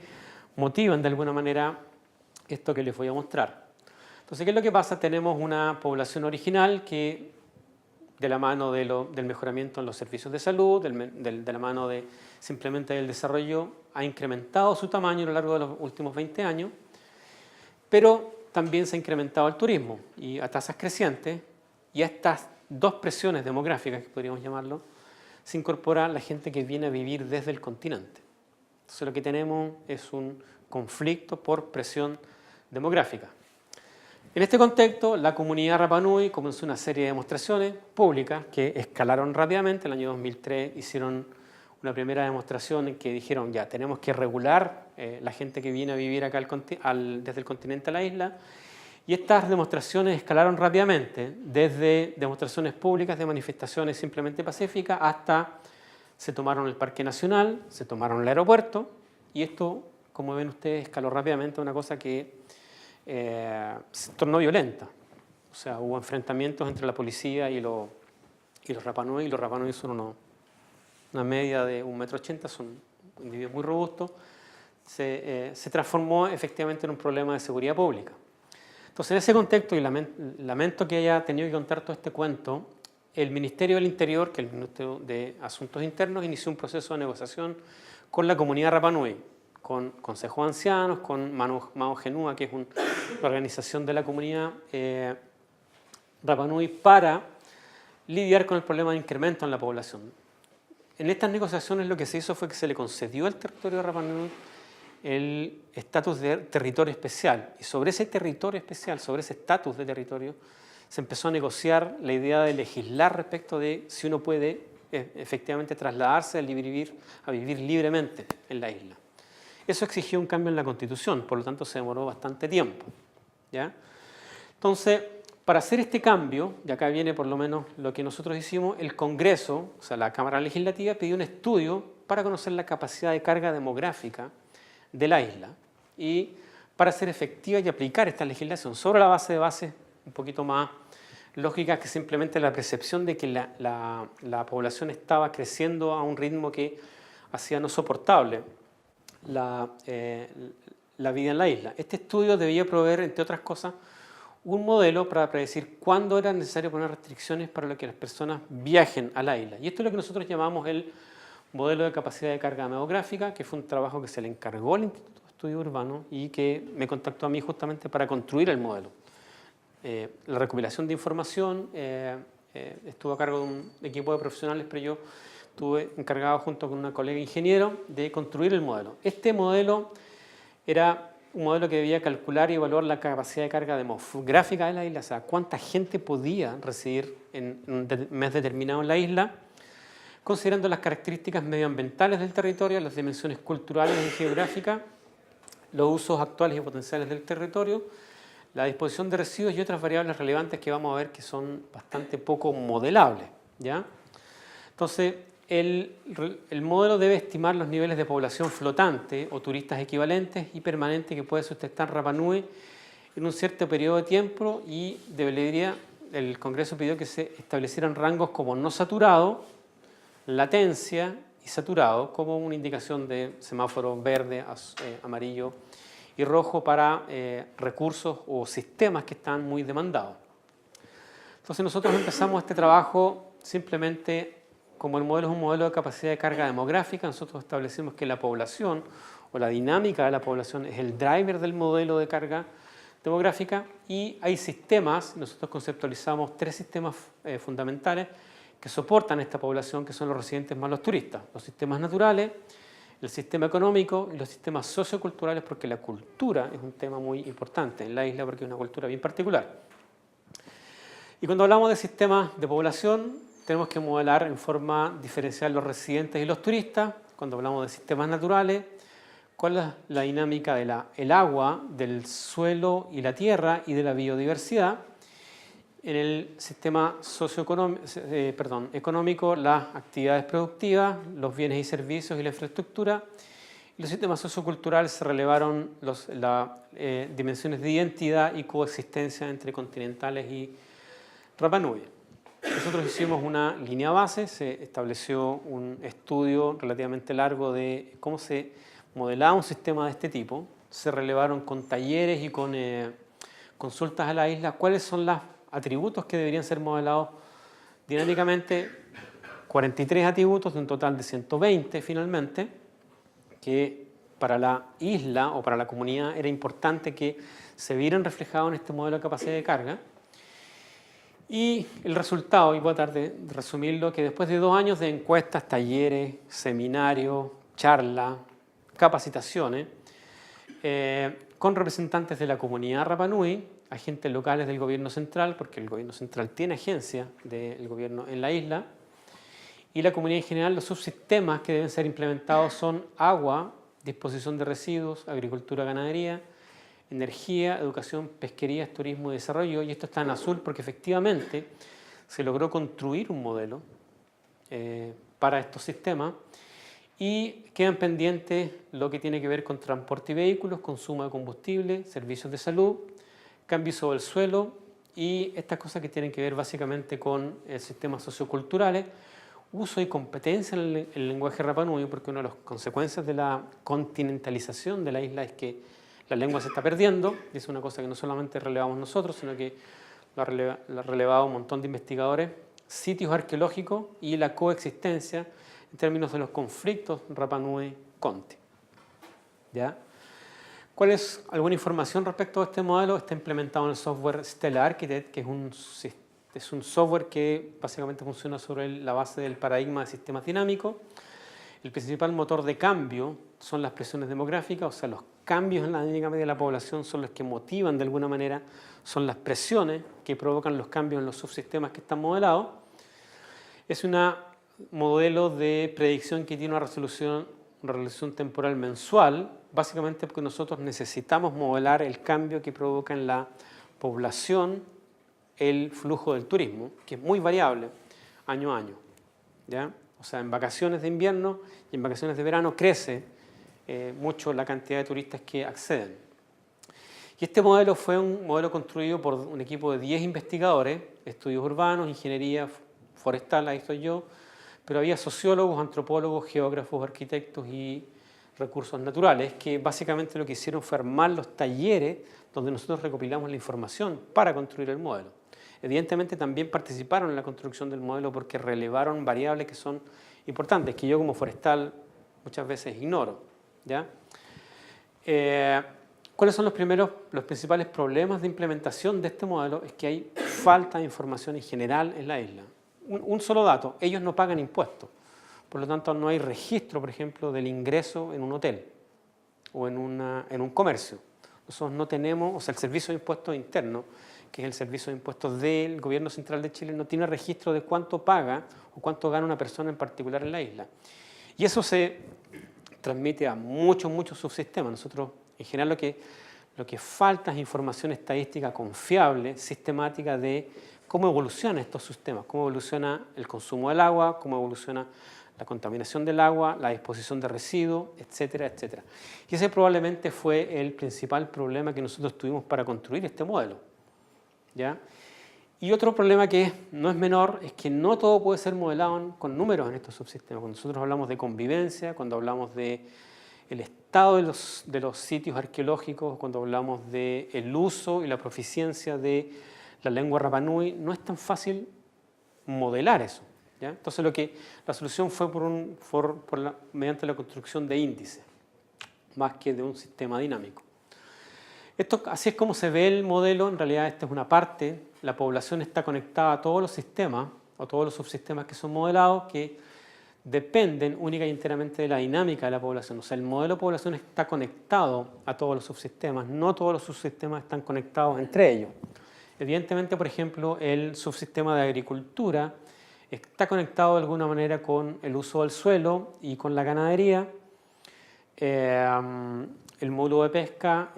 motivan de alguna manera esto que les voy a mostrar. Entonces, ¿qué es lo que pasa? Tenemos una población original que de la mano del mejoramiento en los servicios de salud, de la mano de simplemente el desarrollo, ha incrementado su tamaño a lo largo de los últimos 20 años, pero también se ha incrementado el turismo y a tasas crecientes, y a estas dos presiones demográficas, que podríamos llamarlo, se incorpora la gente que viene a vivir desde el continente. Entonces lo que tenemos es un conflicto por presión demográfica. En este contexto, la comunidad Rapa Nui comenzó una serie de demostraciones públicas que escalaron rápidamente. En el año 2003 hicieron una primera demostración en que dijeron, ya, tenemos que regular la gente que viene a vivir acá desde el continente a la isla. Y estas demostraciones escalaron rápidamente, desde demostraciones públicas de manifestaciones simplemente pacíficas hasta se tomaron el Parque Nacional, se tomaron el aeropuerto, y esto, como ven ustedes, escaló rápidamente a una cosa que se tornó violenta. O sea, hubo enfrentamientos entre la policía y los Rapa Nui, y los Rapa Nui son una media de 1,80 m, son individuos muy robustos. Se transformó efectivamente en un problema de seguridad pública. Entonces, en ese contexto, y lamento que haya tenido que contar todo este cuento, el Ministerio del Interior, que es el Ministerio de Asuntos Internos, inició un proceso de negociación con la comunidad Rapa Nui, con Consejo de Ancianos, con Mao Genua, que es una organización de la comunidad Rapa Nui, para lidiar con el problema de incremento en la población. En estas negociaciones lo que se hizo fue que se le concedió al territorio de Rapa Nui el estatus de territorio especial, y sobre ese territorio especial, sobre ese estatus de territorio, se empezó a negociar la idea de legislar respecto de si uno puede efectivamente trasladarse a vivir libremente en la isla. Eso exigió un cambio en la Constitución, por lo tanto se demoró bastante tiempo, ¿ya? Entonces, para hacer este cambio, y acá viene por lo menos lo que nosotros hicimos, el Congreso, o sea, la Cámara Legislativa, pidió un estudio para conocer la capacidad de carga demográfica de la isla y para hacer efectiva y aplicar esta legislación sobre la base de bases un poquito más lógicas que simplemente la percepción de que la población estaba creciendo a un ritmo que hacía no soportable la vida en la isla. Este estudio debía proveer, entre otras cosas, un modelo para predecir cuándo era necesario poner restricciones para que las personas viajen a la isla. Y esto es lo que nosotros llamamos el modelo de capacidad de carga demográfica, que fue un trabajo que se le encargó al Instituto de Estudios Urbanos y que me contactó a mí justamente para construir el modelo. La recopilación de información estuvo a cargo de un equipo de profesionales, pero yo estuve encargado junto con una colega ingeniero de construir el modelo. Este modelo era un modelo que debía calcular y evaluar la capacidad de carga demográfica de la isla, o sea, cuánta gente podía residir en un mes determinado en la isla, considerando las características medioambientales del territorio, las dimensiones culturales y geográficas, los usos actuales y potenciales del territorio, la disposición de residuos y otras variables relevantes que vamos a ver que son bastante poco modelables, ¿ya? Entonces, el modelo debe estimar los niveles de población flotante o turistas equivalentes y permanentes que puede sustentar Rapa Nui en un cierto periodo de tiempo, y el Congreso pidió que se establecieran rangos como no saturado, latencia y saturado, como una indicación de semáforo verde, amarillo y rojo para recursos o sistemas que están muy demandados. Entonces nosotros empezamos este trabajo simplemente, como el modelo es un modelo de capacidad de carga demográfica, nosotros establecimos que la población o la dinámica de la población es el driver del modelo de carga demográfica, y hay sistemas, nosotros conceptualizamos 3 sistemas fundamentales que soportan esta población, que son los residentes más los turistas: los sistemas naturales, el sistema económico y los sistemas socioculturales, porque la cultura es un tema muy importante en la isla porque es una cultura bien particular. Y cuando hablamos de sistemas de población, tenemos que modelar en forma diferencial los residentes y los turistas. Cuando hablamos de sistemas naturales, cuál es la dinámica del agua, del suelo y la tierra y de la biodiversidad. En el sistema económico, las actividades productivas, los bienes y servicios y la infraestructura. Y los sistemas socioculturales se relevaron las dimensiones de identidad y coexistencia entre continentales y Rapa Nui. Nosotros hicimos una línea base, se estableció un estudio relativamente largo de cómo se modelaba un sistema de este tipo. Se relevaron con talleres y con consultas a la isla cuáles son los atributos que deberían ser modelados dinámicamente 43 atributos de un total de 120 finalmente, que para la isla o para la comunidad era importante que se vieran reflejados en este modelo de capacidad de carga. Y el resultado, y voy a tratar de resumirlo, que después de 2 años de encuestas, talleres, seminarios, charlas, capacitaciones, con representantes de la comunidad Rapa Nui, agentes locales del gobierno central, porque el gobierno central tiene agencia del gobierno en la isla, y la comunidad en general, los subsistemas que deben ser implementados son agua, disposición de residuos, agricultura, ganadería, energía, educación, pesquería, turismo y desarrollo. Y esto está en azul porque efectivamente se logró construir un modelo para estos sistemas y quedan pendientes lo que tiene que ver con transporte y vehículos, consumo de combustible, servicios de salud, cambio sobre el suelo y estas cosas que tienen que ver básicamente con sistemas socioculturales, uso y competencia en el lenguaje Rapa Nui, porque una de las consecuencias de la continentalización de la isla es que la lengua se está perdiendo, y es una cosa que no solamente relevamos nosotros, sino que lo ha relevado un montón de investigadores, sitios arqueológicos y la coexistencia en términos de los conflictos Rapa Nui-Conti. ¿Ya? ¿Cuál es alguna información respecto a este modelo? Está implementado en el software Stellar Architect, que es un software que básicamente funciona sobre la base del paradigma de sistemas dinámicos. El principal motor de cambio son las presiones demográficas, o sea, los cambios en la dinámica media de la población son los que motivan de alguna manera, son las presiones que provocan los cambios en los subsistemas que están modelados. Es un modelo de predicción que tiene una resolución temporal mensual, básicamente porque nosotros necesitamos modelar el cambio que provoca en la población el flujo del turismo, que es muy variable año a año, ¿ya? O sea, en vacaciones de invierno y en vacaciones de verano crece mucho la cantidad de turistas que acceden. Y este modelo fue un modelo construido por un equipo de 10 investigadores, estudios urbanos, ingeniería forestal, ahí estoy yo, pero había sociólogos, antropólogos, geógrafos, arquitectos y recursos naturales, que básicamente lo que hicieron fue armar los talleres donde nosotros recopilamos la información para construir el modelo. Evidentemente también participaron en la construcción del modelo porque relevaron variables que son importantes, que yo como forestal muchas veces ignoro, ¿ya? ¿Cuáles son los principales problemas de implementación de este modelo? Es que hay falta de información en general en la isla. Un solo dato, ellos no pagan impuestos, por lo tanto no hay registro, por ejemplo, del ingreso en un hotel o en un comercio. Nosotros no tenemos, o sea, el servicio de impuestos internos, que es el servicio de impuestos del Gobierno Central de Chile, no tiene registro de cuánto paga o cuánto gana una persona en particular en la isla. Y eso se transmite a muchos subsistemas. Nosotros, en general, lo que falta es información estadística confiable, sistemática de cómo evolucionan estos sistemas, cómo evoluciona el consumo del agua, cómo evoluciona la contaminación del agua, la disposición de residuos, etcétera, etcétera. Y ese probablemente fue el principal problema que nosotros tuvimos para construir este modelo, ¿ya? Y otro problema que no es menor es que no todo puede ser modelado con números en estos subsistemas. Cuando nosotros hablamos de convivencia, cuando hablamos del estado de los sitios arqueológicos, cuando hablamos del uso y la proficiencia de la lengua Rapa Nui, no es tan fácil modelar eso, ¿ya? Entonces la solución fue mediante la construcción de índices, más que de un sistema dinámico. Así es como se ve el modelo. En realidad esta es una parte, la población está conectada a todos los sistemas, o todos los subsistemas que son modelados, que dependen única y enteramente de la dinámica de la población. O sea, el modelo de población está conectado a todos los subsistemas, no todos los subsistemas están conectados entre ellos. Evidentemente, por ejemplo, el subsistema de agricultura está conectado de alguna manera con el uso del suelo y con la ganadería. El módulo de pesca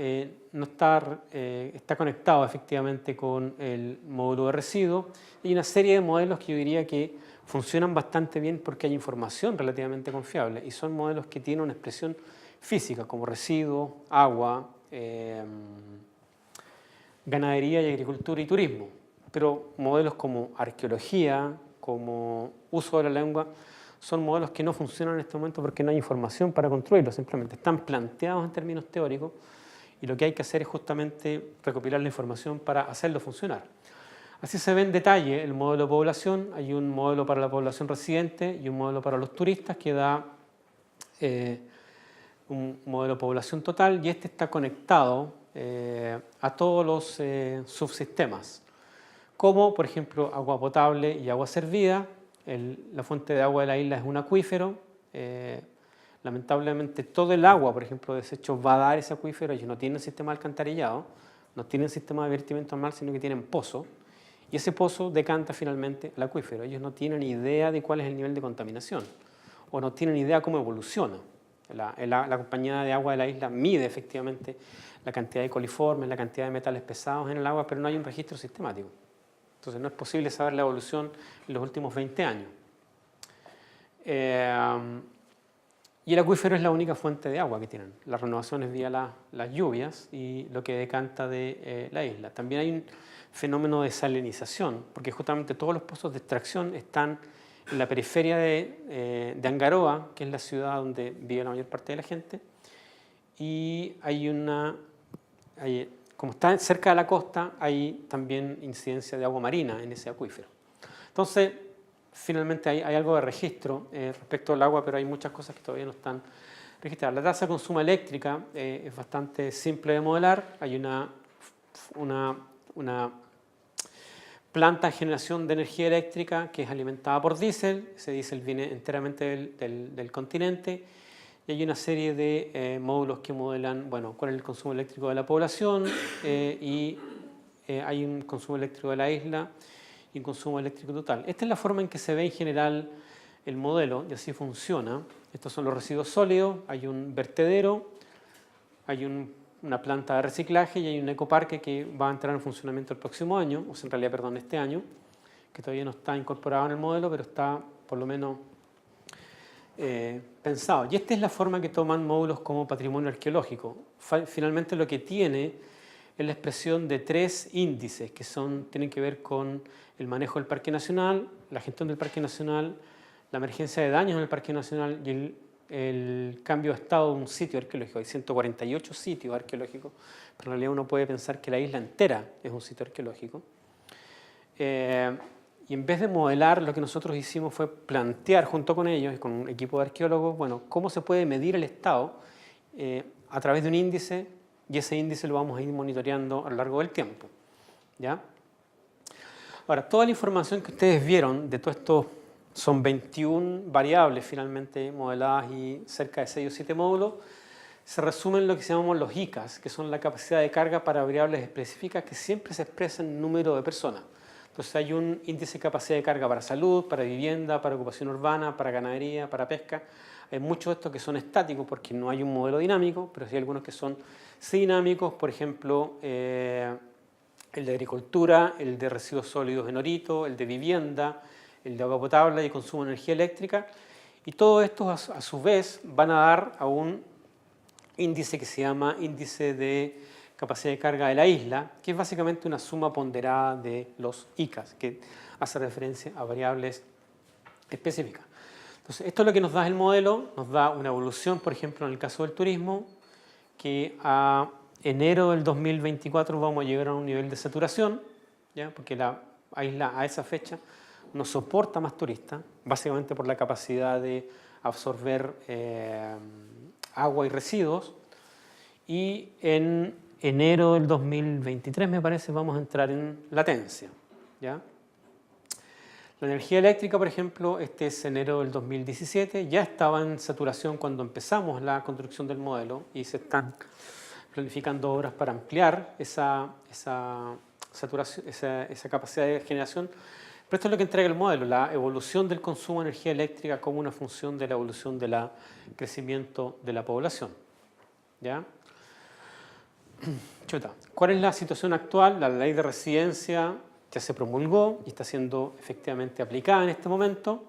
no está conectado efectivamente con el módulo de residuos y una serie de modelos que yo diría que funcionan bastante bien porque hay información relativamente confiable y son modelos que tienen una expresión física como residuos, agua, ganadería y agricultura y turismo, pero modelos como arqueología, como uso de la lengua, son modelos que no funcionan en este momento porque no hay información para construirlos, simplemente están planteados en términos teóricos y lo que hay que hacer es justamente recopilar la información para hacerlo funcionar. Así se ve en detalle el modelo de población. Hay un modelo para la población residente y un modelo para los turistas que da un modelo de población total, y este está conectado a todos los subsistemas, como por ejemplo agua potable y agua servida. La fuente de agua de la isla es un acuífero. Lamentablemente todo el agua, por ejemplo, de desechos va a dar ese acuífero. Ellos no tienen sistema de alcantarillado, no tienen sistema de vertimiento al mar, sino que tienen pozo, y ese pozo decanta finalmente al acuífero. Ellos no tienen idea de cuál es el nivel de contaminación, o no tienen idea cómo evoluciona. La compañía de agua de la isla mide efectivamente la cantidad de coliformes, la cantidad de metales pesados en el agua, pero no hay un registro sistemático. Entonces no es posible saber la evolución en los últimos 20 años. Y el acuífero es la única fuente de agua que tienen. La renovación es vía las lluvias y lo que decanta de la isla. También hay un fenómeno de salinización, porque justamente todos los pozos de extracción están en la periferia de Angaroa, que es la ciudad donde vive la mayor parte de la gente, y como está cerca de la costa, hay también incidencia de agua marina en ese acuífero. Entonces, finalmente hay algo de registro respecto al agua, pero hay muchas cosas que todavía no están registradas. La tasa de consumo eléctrica es bastante simple de modelar. Hay una planta de generación de energía eléctrica que es alimentada por diésel. Ese diésel viene enteramente del continente. Y hay una serie de módulos que modelan, bueno, cuál es el consumo eléctrico de la población, y hay un consumo eléctrico de la isla y un consumo eléctrico total. Esta es la forma en que se ve en general el modelo, y así funciona. Estos son los residuos sólidos. Hay un vertedero, hay una planta de reciclaje y hay un ecoparque que va a entrar en funcionamiento el próximo año, o sea, en realidad, perdón, este año, que todavía no está incorporado en el modelo, pero está por lo menos pensado. Y esta es la forma que toman módulos como patrimonio arqueológico. Finalmente lo que tiene es la expresión de 3 índices que tienen que ver con el manejo del Parque Nacional, la gestión del Parque Nacional, la emergencia de daños en el Parque Nacional y el cambio de estado de un sitio arqueológico. Hay 148 sitios arqueológicos, pero en realidad uno puede pensar que la isla entera es un sitio arqueológico. Y en vez de modelar, lo que nosotros hicimos fue plantear junto con ellos y con un equipo de arqueólogos, bueno, cómo se puede medir el estado a través de un índice, y ese índice lo vamos a ir monitoreando a lo largo del tiempo. ¿Ya? Ahora, toda la información que ustedes vieron de todo esto, son 21 variables finalmente modeladas y cerca de 6 o 7 módulos, se resumen en lo que se llaman los ICAs, que son la capacidad de carga para variables específicas que siempre se expresan en número de personas. Entonces hay un índice de capacidad de carga para salud, para vivienda, para ocupación urbana, para ganadería, para pesca. Hay muchos de estos que son estáticos porque no hay un modelo dinámico, pero sí hay algunos que son sí dinámicos, por ejemplo, el de agricultura, el de residuos sólidos en orito, el de vivienda, el de agua potable y consumo de energía eléctrica. Y todos estos a su vez van a dar a un índice que se llama índice de capacidad de carga de la isla, que es básicamente una suma ponderada de los ICAs, que hace referencia a variables específicas. Entonces, esto es lo que nos da el modelo, nos da una evolución, por ejemplo, en el caso del turismo, que a enero del 2024 vamos a llegar a un nivel de saturación, ¿ya? Porque la isla a esa fecha no soporta más turistas, básicamente por la capacidad de absorber agua y residuos, y en enero del 2023, me parece, vamos a entrar en latencia. ¿Ya? La energía eléctrica, por ejemplo, este es enero del 2017, ya estaba en saturación cuando empezamos la construcción del modelo y se están planificando obras para ampliar esa saturación, esa capacidad de generación. Pero esto es lo que entrega el modelo, la evolución del consumo de energía eléctrica como una función de la evolución del crecimiento de la población. ¿Ya? Chuta. ¿Cuál es la situación actual? La ley de residencia ya se promulgó y está siendo efectivamente aplicada en este momento.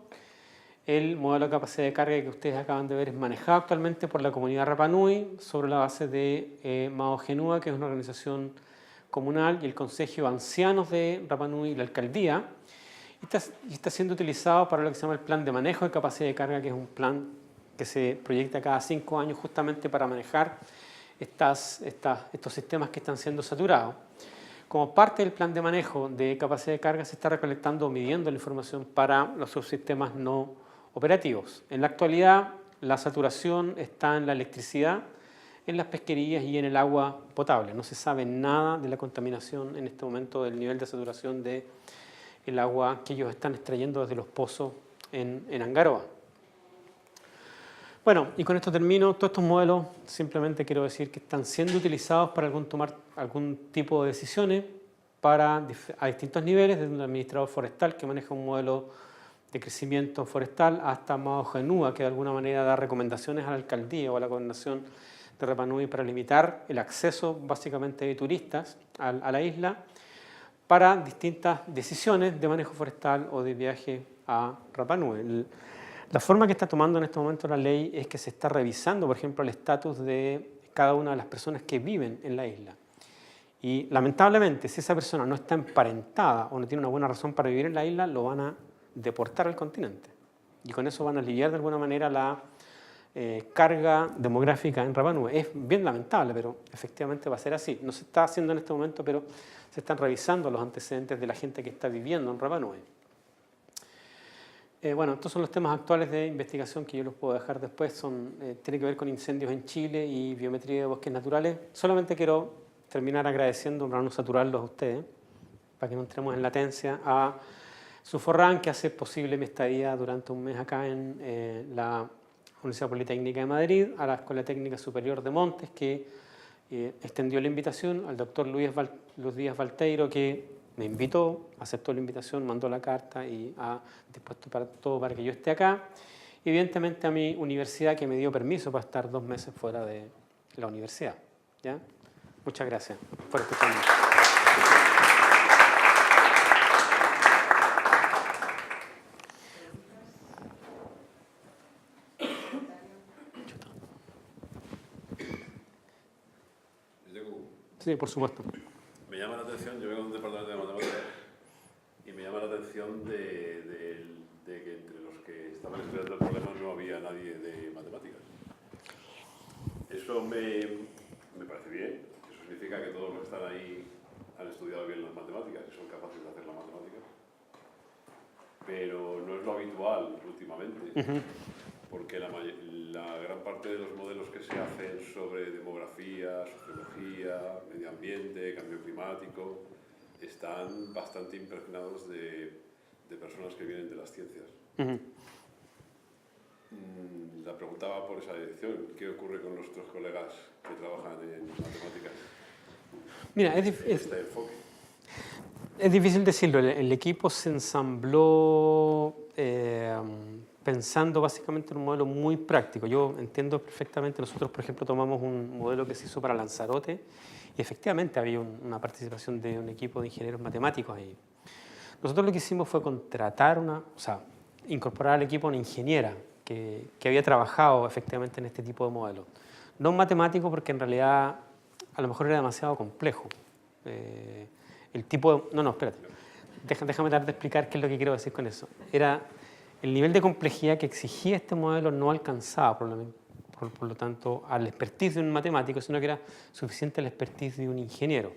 El modelo de capacidad de carga que ustedes acaban de ver es manejado actualmente por la comunidad Rapa Nui sobre la base de Mao Genua, que es una organización comunal, y el Consejo de Ancianos de Rapa Nui y la Alcaldía. Y está siendo utilizado para lo que se llama el Plan de Manejo de Capacidad de Carga, que es un plan que se proyecta cada 5 años justamente para manejar estos sistemas que están siendo saturados. como parte del plan de manejo de capacidad de carga se está recolectando o midiendo la información para los subsistemas no operativos. En la actualidad, la saturación está en la electricidad, en las pesquerías y en el agua potable. No se sabe nada de la contaminación en este momento del nivel de saturación del agua que ellos están extrayendo desde los pozos en Angaroa. Bueno, y con esto termino. Todos estos modelos simplemente quiero decir que están siendo utilizados para tomar algún tipo de decisiones a distintos niveles, desde un administrador forestal que maneja un modelo de crecimiento forestal hasta Mao Genúa, que de alguna manera da recomendaciones a la alcaldía o a la gobernación de Rapa Nui para limitar el acceso básicamente de turistas a la isla para distintas decisiones de manejo forestal o de viaje a Rapa Nui. La forma que está tomando en este momento la ley es que se está revisando, por ejemplo, el estatus de cada una de las personas que viven en la isla. Y lamentablemente, si esa persona no está emparentada o no tiene una buena razón para vivir en la isla, lo van a deportar al continente. Y con eso van a aliviar de alguna manera la carga demográfica en Rapa Nui. Es bien lamentable, pero efectivamente va a ser así. No se está haciendo en este momento, pero se están revisando los antecedentes de la gente que está viviendo en Rapa Nui. Bueno, estos son los temas actuales de investigación que yo los puedo dejar después. Tiene que ver con incendios en Chile y biometría de bosques naturales. Solamente quiero terminar agradeciendo, para no saturarlos a ustedes, para que no entremos en latencia, a Suforran, que hace posible mi estadía durante un mes acá en la Universidad Politécnica de Madrid, a la Escuela Técnica Superior de Montes, que extendió la invitación, al doctor Luis Díaz Valteiro, que me invitó, aceptó la invitación, mandó la carta y ha dispuesto para todo para que yo esté acá. Y evidentemente a mi universidad, que me dio permiso para estar 2 meses fuera de la universidad. ¿Ya? Muchas gracias por escucharme. Sí, por supuesto. Me llama la atención, yo vengo de un departamento de matemáticas y me llama la atención de que entre los que estaban estudiando el problema no había nadie de matemáticas. Eso me parece bien, eso significa que todos los que están ahí han estudiado bien las matemáticas y son capaces de hacer la matemática. Pero no es lo habitual últimamente, porque la gran parte de los modelos que se hacen sobre demografía, sociología, medio ambiente, cambio climático, están bastante impregnados de personas que vienen de las ciencias. La preguntaba por esa dirección, ¿qué ocurre con nuestros colegas que trabajan en matemáticas? Mira, este enfoque. Es difícil decirlo. El equipo se ensambló pensando básicamente en un modelo muy práctico. Yo entiendo perfectamente, nosotros por ejemplo tomamos un modelo que se hizo para Lanzarote y efectivamente había una participación de un equipo de ingenieros matemáticos ahí. Nosotros lo que hicimos fue contratar incorporar al equipo una ingeniera que había trabajado efectivamente en este tipo de modelos. No un matemático, porque en realidad a lo mejor era demasiado complejo. Espérate. Déjame dar de explicar qué es lo que quiero decir con eso. Era el nivel de complejidad que exigía este modelo no alcanzaba, por lo tanto, al expertise de un matemático, sino que era suficiente el expertise de un ingeniero.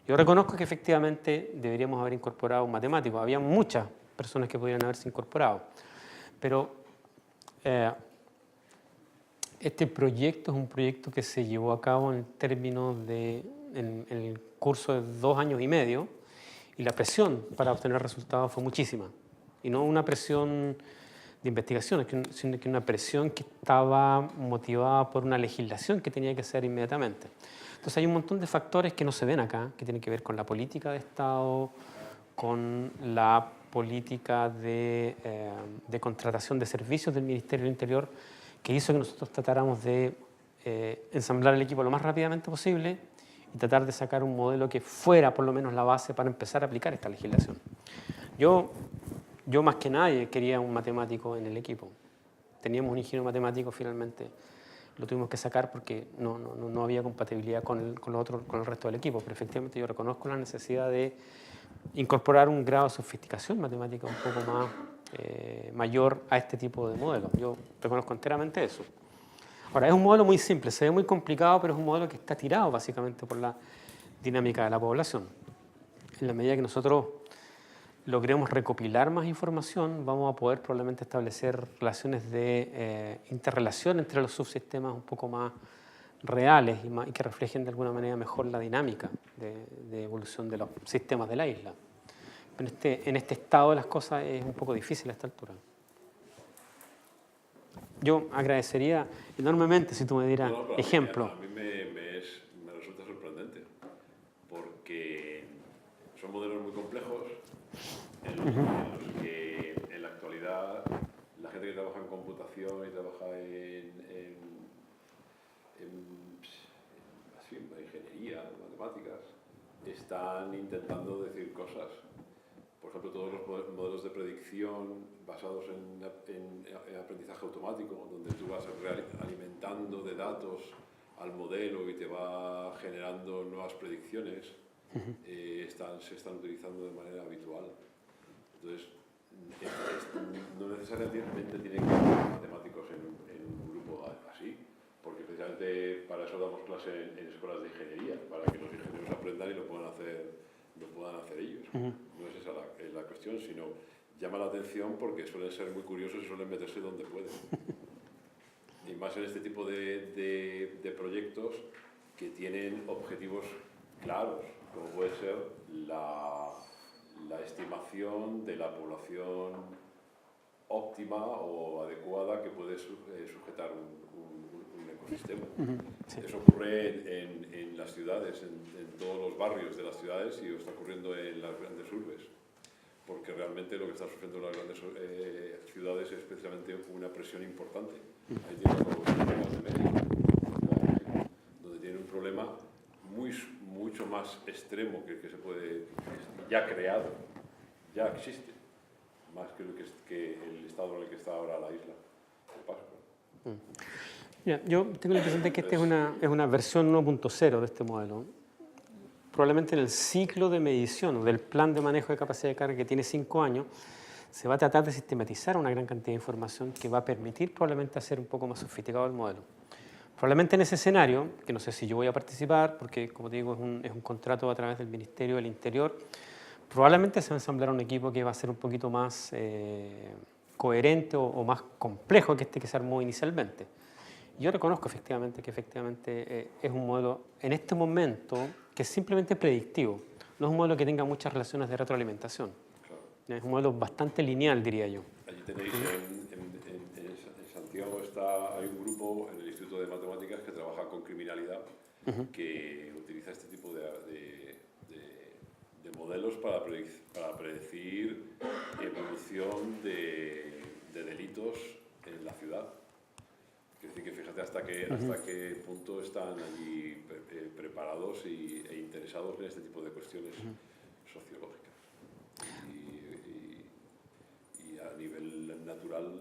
Yo reconozco que efectivamente deberíamos haber incorporado un matemático. Había muchas personas que podrían haberse incorporado. Pero este proyecto es un proyecto que se llevó a cabo en términos en el curso de 2 años y medio, y la presión para obtener resultados fue muchísima. Y no una presión de investigación, sino que una presión que estaba motivada por una legislación que tenía que hacer inmediatamente. Entonces hay un montón de factores que no se ven acá, que tienen que ver con la política de Estado, con la política de contratación de servicios del Ministerio del Interior, que hizo que nosotros tratáramos de ensamblar el equipo lo más rápidamente posible y tratar de sacar un modelo que fuera por lo menos la base para empezar a aplicar esta legislación. Yo más que nadie quería un matemático en el equipo. Teníamos un ingeniero matemático, finalmente lo tuvimos que sacar porque no había compatibilidad con el resto del equipo, pero efectivamente yo reconozco la necesidad de incorporar un grado de sofisticación matemática un poco más mayor a este tipo de modelos. Yo reconozco enteramente eso. Ahora, es un modelo muy simple, se ve muy complicado, pero es un modelo que está tirado básicamente por la dinámica de la población. en la medida que nosotros logremos recopilar más información, vamos a poder probablemente establecer relaciones de interrelación entre los subsistemas un poco más reales y que reflejen de alguna manera mejor la dinámica de evolución de los sistemas de la isla. Pero en este estado de las cosas es un poco difícil a esta altura. Yo agradecería enormemente si tú me dieras ejemplos. A mí me resulta sorprendente, porque son modelos muy complejos en los que en la actualidad la gente que trabaja en computación y trabaja en ingeniería, en matemáticas, están intentando decir cosas. Por ejemplo, todos los modelos de predicción basados en aprendizaje automático, donde tú vas alimentando de datos al modelo y te va generando nuevas predicciones, se están utilizando de manera habitual. Entonces, no necesariamente tienen que ser matemáticos en un grupo así, porque precisamente para eso damos clase en escuelas de ingeniería, para que los ingenieros aprendan y lo puedan hacer ellos. No es esa la cuestión, sino llama la atención porque suelen ser muy curiosos y suelen meterse donde pueden. Y más en este tipo de proyectos que tienen objetivos claros, como puede ser la estimación de la población óptima o adecuada que puede sujetar un ecosistema. Sí. Eso ocurre en las ciudades, en todos los barrios de las ciudades, y está ocurriendo en las grandes urbes, porque realmente lo que está sufriendo las grandes ciudades es especialmente una presión importante. Ahí tienes los problemas de México, donde tiene un problema mucho más extremo que se puede, ya creado, ya existe, más que el estado en el que está ahora la isla de Pascua. Mira, yo tengo la impresión de que esta es una versión 1.0 de este modelo. Probablemente en el ciclo de medición o del plan de manejo de capacidad de carga, que tiene 5 años, se va a tratar de sistematizar una gran cantidad de información que va a permitir probablemente hacer un poco más sofisticado el modelo. Probablemente en ese escenario, que no sé si yo voy a participar, porque como te digo es un contrato a través del Ministerio del Interior, probablemente se va a ensamblar un equipo que va a ser un poquito más coherente o más complejo que este que se armó inicialmente. Yo reconozco efectivamente es un modelo en este momento que es simplemente predictivo, no es un modelo que tenga muchas relaciones de retroalimentación. Claro. Es un modelo bastante lineal, diría yo. Allí tenéis en Santiago hay un grupo en el Instituto de Matemáticas que trabaja con criminalidad, que utiliza este tipo de modelos para predecir evolución de delitos en la ciudad. Es decir, que fíjate hasta qué punto están allí preparados e interesados en este tipo de cuestiones sociológicas. Y a nivel natural,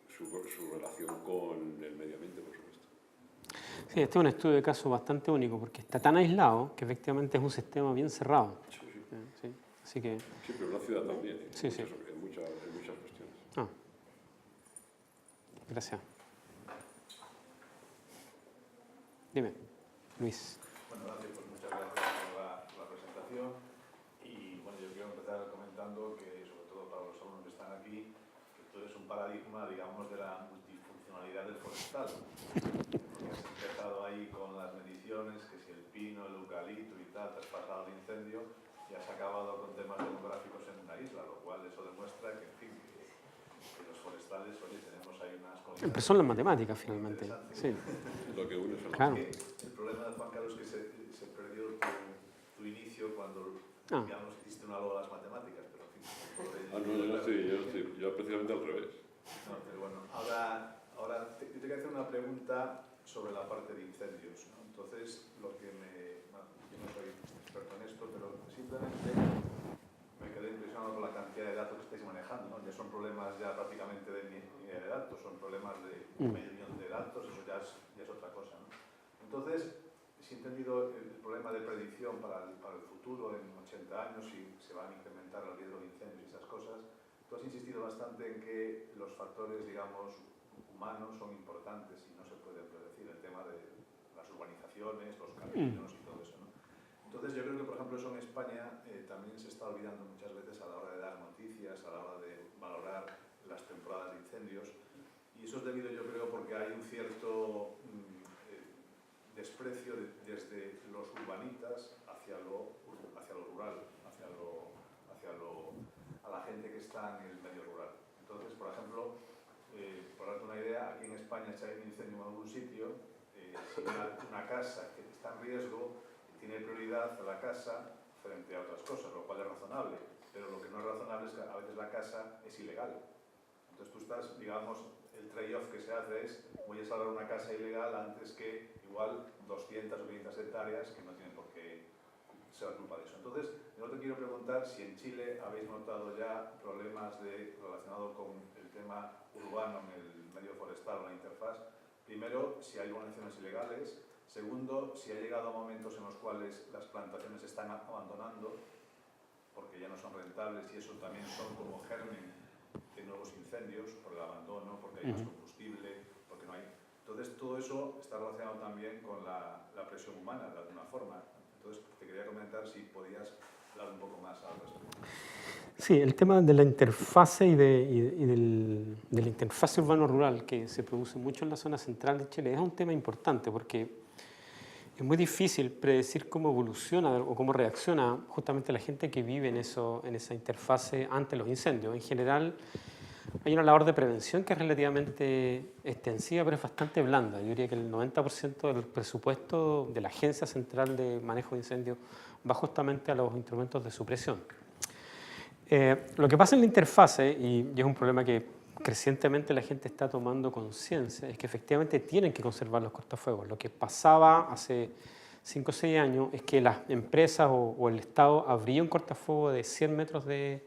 su relación con el medio ambiente, por supuesto. Sí, este es un estudio de caso bastante único, porque está tan aislado que efectivamente es un sistema bien cerrado. Sí, así que... Sí, pero en la ciudad también, en muchas cuestiones. Ah. Gracias. Dime, Luis. Bueno, gracias, pues muchas gracias por la presentación. Y bueno, yo quiero empezar comentando que, sobre todo para los alumnos que están aquí, que tú eres un paradigma, digamos, de la multifuncionalidad del forestal. Porque has empezado ahí con las mediciones, que si el pino, el eucalipto y tal, te has pasado al incendio y has acabado con temas demográficos en una isla, lo cual eso demuestra que, en fin, que los forestales, oye, tenemos ahí unas condiciones... Pero son las matemáticas, finalmente. Sí. Lo que une son claro. El problema de Juan Carlos es que se perdió tu inicio cuando, digamos, hiciste una loa a las matemáticas, pero en fin... yo precisamente al revés. No, pero bueno, ahora yo te quería hacer una pregunta sobre la parte de incendios, ¿no? Entonces, yo no soy experto en esto, pero simplemente me quedé impresionado por la cantidad de datos que estáis manejando, ¿no? Ya son problemas ya prácticamente de línea de datos, son problemas de medio millón de datos, eso ya es otra cosa, ¿no? Entonces, si he entendido el problema de predicción para el futuro, en 80 años, si se van a incrementar el riesgo de incendios y esas cosas, tú has insistido bastante en que los factores, digamos, humanos son importantes y no se puede predecir el tema de las urbanizaciones, los caminos y todo eso, ¿no? Entonces, Entonces yo creo que, por ejemplo, eso en España también se está olvidando muchas veces a la hora de dar noticias, a la hora de valorar las temporadas de incendios. Y eso es debido, yo creo, porque hay un cierto desprecio desde los urbanitas hacia lo rural, a la gente que está en el medio rural. Entonces, por ejemplo, por darte una idea, aquí en España, si hay un incendio en algún sitio, si una casa que está en riesgo, tiene prioridad a la casa frente a otras cosas, lo cual es razonable. Pero lo que no es razonable es que a veces la casa es ilegal. Entonces tú estás, digamos, el trade-off que se hace es voy a salvar una casa ilegal antes que igual 200 o 500 hectáreas que no tienen por qué ser culpa de eso. Entonces, yo te quiero preguntar si en Chile habéis notado ya problemas relacionados con el tema urbano en el medio forestal o la interfaz. Primero, si hay urbanizaciones ilegales. Segundo, si ha llegado a momentos en los cuales las plantaciones se están abandonando porque ya no son rentables y eso también son como germen de nuevos incendios por el abandono, porque hay más combustible, porque no hay... Entonces, todo eso está relacionado también con la presión humana, de alguna forma. Entonces, te quería comentar si podías hablar un poco más al respecto. Sí, el tema de la interfase y de la interfase urbano-rural que se produce mucho en la zona central de Chile es un tema importante porque es muy difícil predecir cómo evoluciona o cómo reacciona justamente la gente que vive en esa interfase ante los incendios. En general, hay una labor de prevención que es relativamente extensiva, pero es bastante blanda. Yo diría que el 90% del presupuesto de la Agencia Central de Manejo de Incendios va justamente a los instrumentos de supresión. Lo que pasa en la interfase, y es un problema que crecientemente la gente está tomando conciencia, es que efectivamente tienen que conservar los cortafuegos. Lo que pasaba hace 5 o 6 años es que las empresas o el Estado abría un cortafuego de 100 metros de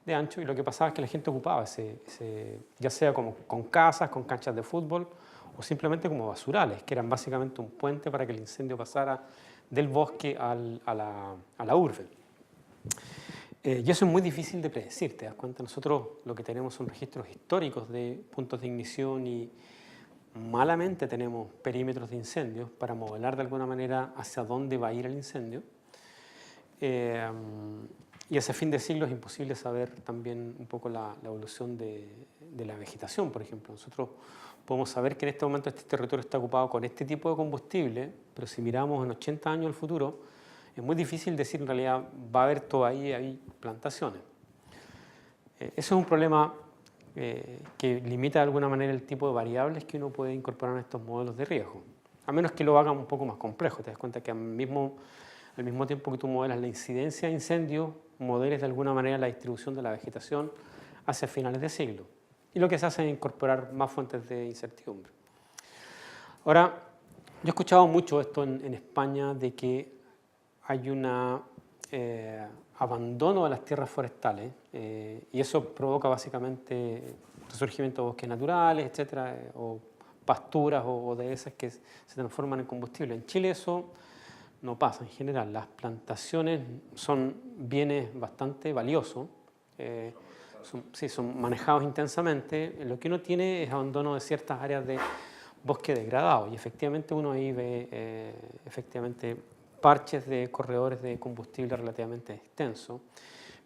ancho y lo que pasaba es que la gente ocupaba ya sea como con casas, con canchas de fútbol o simplemente como basurales, que eran básicamente un puente para que el incendio pasara del bosque a la urbe. Y eso es muy difícil de predecir, ¿te das cuenta? Nosotros lo que tenemos son registros históricos de puntos de ignición y malamente tenemos perímetros de incendios para modelar de alguna manera hacia dónde va a ir el incendio. Y hacia fin de siglo es imposible saber también un poco la evolución de la vegetación, por ejemplo. Nosotros podemos saber que en este momento este territorio está ocupado con este tipo de combustible, pero si miramos en 80 años al futuro, es muy difícil decir en realidad va a haber todavía ahí plantaciones. Eso es un problema que limita de alguna manera el tipo de variables que uno puede incorporar en estos modelos de riesgo, a menos que lo hagan un poco más complejo. Te das cuenta que al mismo tiempo que tú modelas la incidencia de incendios, modeles de alguna manera la distribución de la vegetación hacia finales de siglo. Y lo que se hace es incorporar más fuentes de incertidumbre. Ahora, yo he escuchado mucho esto en España de que hay un abandono de las tierras forestales y eso provoca básicamente resurgimiento de bosques naturales, etcétera, o pasturas o dehesas que se transforman en combustible. En Chile eso no pasa en general. Las plantaciones son bienes bastante valiosos, son manejados intensamente. Lo que uno tiene es abandono de ciertas áreas de bosque degradado y efectivamente uno ahí ve parches de corredores de combustible relativamente extensos,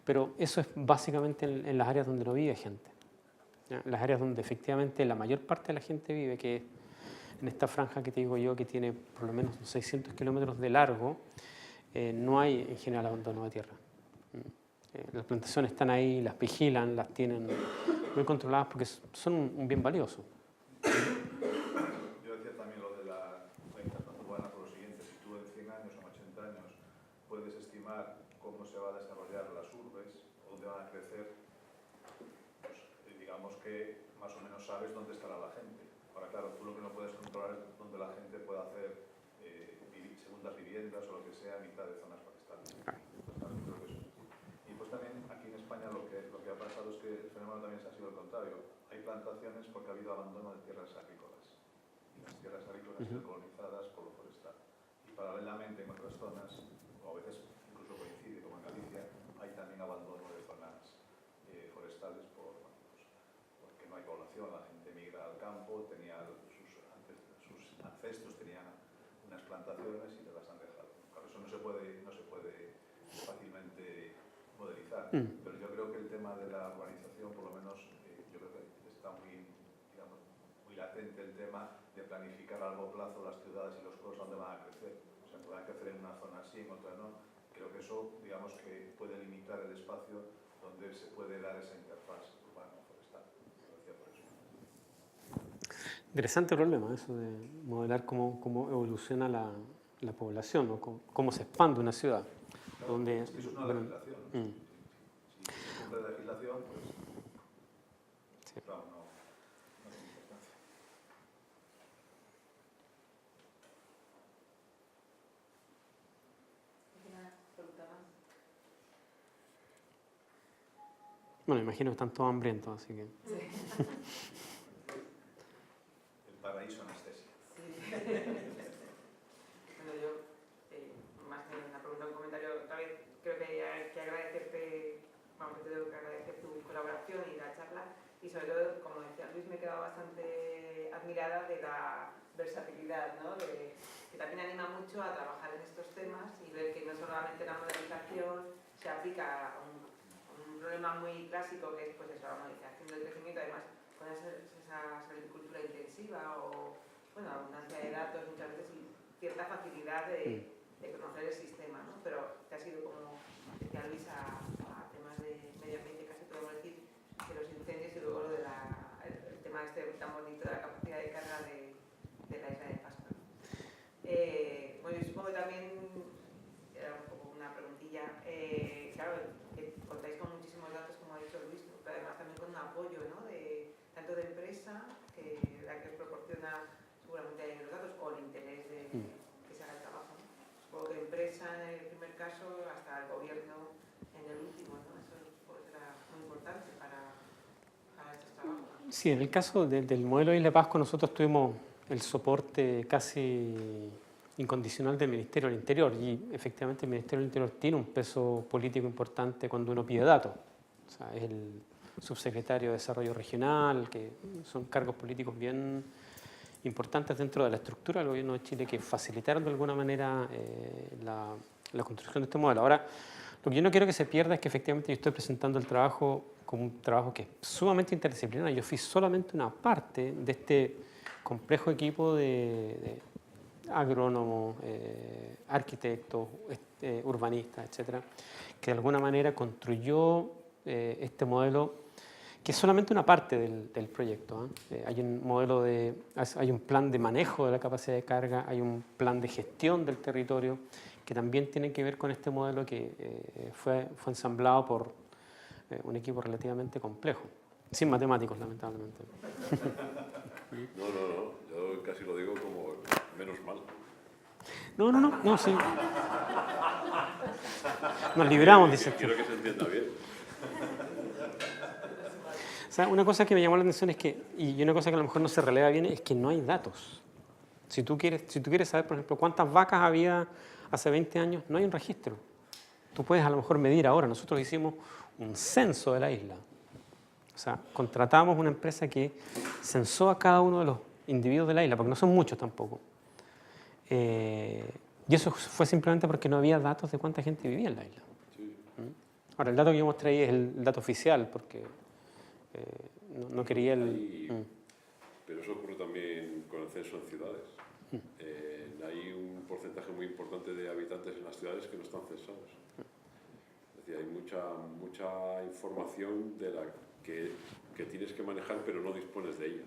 pero eso es básicamente en las áreas donde no vive gente, ¿ya? Las áreas donde efectivamente la mayor parte de la gente vive, que es en esta franja que te digo yo, que tiene por lo menos 600 kilómetros de largo, no hay en general abandono de tierra. Las plantaciones están ahí, las vigilan, las tienen muy controladas porque son un bien valioso. Yo decía también lo de la interfaz urbana por lo siguiente: si tú en 100 años o en 80 años puedes estimar cómo se va a desarrollar las urbes, dónde van a crecer, pues digamos que más o menos sabes dónde estará la gente. Ahora, claro, tú lo que no puedes controlar es dónde la gente pueda hacer segundas viviendas o lo que sea a mitad de zonas forestales. Entonces, también creo que eso es así. Y pues también aquí en España lo que ha pasado es que el fenómeno también ha sido el contrario. Hay plantaciones porque ha habido abandono de tierras agrícolas. Y las tierras agrícolas han sido colonizadas por lo forestal. Y paralelamente en otras zonas, o a veces incluso coincide como en Galicia, hay también abandono de zonas forestales porque no hay población, la gente migra al campo, sus ancestros tenían unas plantaciones y te las han dejado. Claro, eso no se puede pero yo creo que el tema de la urbanización, por lo menos, yo creo que está muy, digamos, muy latente el tema de planificar a largo plazo las ciudades y los pueblos donde van a crecer. O sea, puedan crecer en una zona sí, en otra no. Creo que eso, digamos, que puede limitar el espacio donde se puede dar esa interfaz urbano-forestal. Lo decía por eso. Interesante problema eso de modelar cómo evoluciona la población, ¿no? Cómo se expande una ciudad. Claro, Donde, es que es una legislación. Si se cumple la legislación, pues sí. claro, no tiene importancia. ¿Alguna pregunta más? Bueno, imagino que están todos hambrientos, así que... El paraíso anestésico. Bueno, yo, más que una pregunta, un comentario, otra vez creo que hay que agradecerte, vamos, te tengo que agradecer tu colaboración y la charla, y sobre todo, como decía Luis, me he quedado bastante admirada de la versatilidad, ¿no? Que también anima mucho a trabajar en estos temas y ver que no solamente la modernización se aplica a un problema muy clásico que es pues eso, la modernización del crecimiento, además con esa agricultura intensiva o bueno, abundancia de datos muchas veces y cierta facilidad de conocer el sistema, ¿no? Pero que ha sido como decía Luis a temas de medio ambiente, casi podemos decir de los incendios y luego lo de el tema tan bonito de la capacidad de carga de la isla de Pascua. Bueno, yo supongo que también era un poco una preguntilla, claro, que contáis con muchísimos datos, como ha dicho Luis, pero además también con un apoyo, ¿no? Tanto de empresa, que la que os proporciona seguramente los datos, o el interés de que se haga el trabajo, ¿no? Supongo que empresa en el primer caso, hasta el gobierno en el último, ¿no? Eso será muy importante para estos trabajos. Sí, en el caso del modelo de Isla Pascua nosotros tuvimos el soporte casi incondicional del Ministerio del Interior y efectivamente el Ministerio del Interior tiene un peso político importante cuando uno pide datos. O sea, es el subsecretario de Desarrollo Regional, que son cargos políticos bien importantes dentro de la estructura del Gobierno de Chile que facilitaron de alguna manera la construcción de este modelo. Ahora, lo que yo no quiero que se pierda es que efectivamente yo estoy presentando el trabajo como un trabajo que es sumamente interdisciplinario. Yo fui solamente una parte de este complejo equipo de agrónomos, arquitectos, urbanistas, etcétera, que de alguna manera construyó este modelo que es solamente una parte del proyecto. Hay un modelo hay un plan de manejo de la capacidad de carga, hay un plan de gestión del territorio que también tiene que ver con este modelo que fue ensamblado por un equipo relativamente complejo, sin matemáticos, lamentablemente. No, yo casi lo digo como menos mal. No, sí. Nos libramos, dice. Quiero que se entienda bien. O sea, una cosa que me llamó la atención es que, y una cosa que a lo mejor no se releva bien, es que no hay datos. Si tú quieres saber, por ejemplo, cuántas vacas había hace 20 años, no hay un registro. Tú puedes a lo mejor medir ahora. Nosotros hicimos un censo de la isla. O sea, contratamos una empresa que censó a cada uno de los individuos de la isla, porque no son muchos tampoco. Y eso fue simplemente porque no había datos de cuánta gente vivía en la isla. Sí. Ahora, el dato que yo mostré ahí es el dato oficial, porque no quería el... Pero eso ocurre también con el censo en ciudades. Hay un porcentaje muy importante de habitantes en las ciudades que no están censados. Es decir, hay mucha información de la que tienes que manejar, pero no dispones de ella.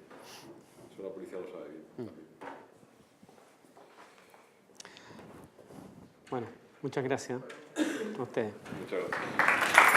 Eso la policía lo sabe bien también. Bueno, muchas gracias a ustedes. Muchas gracias.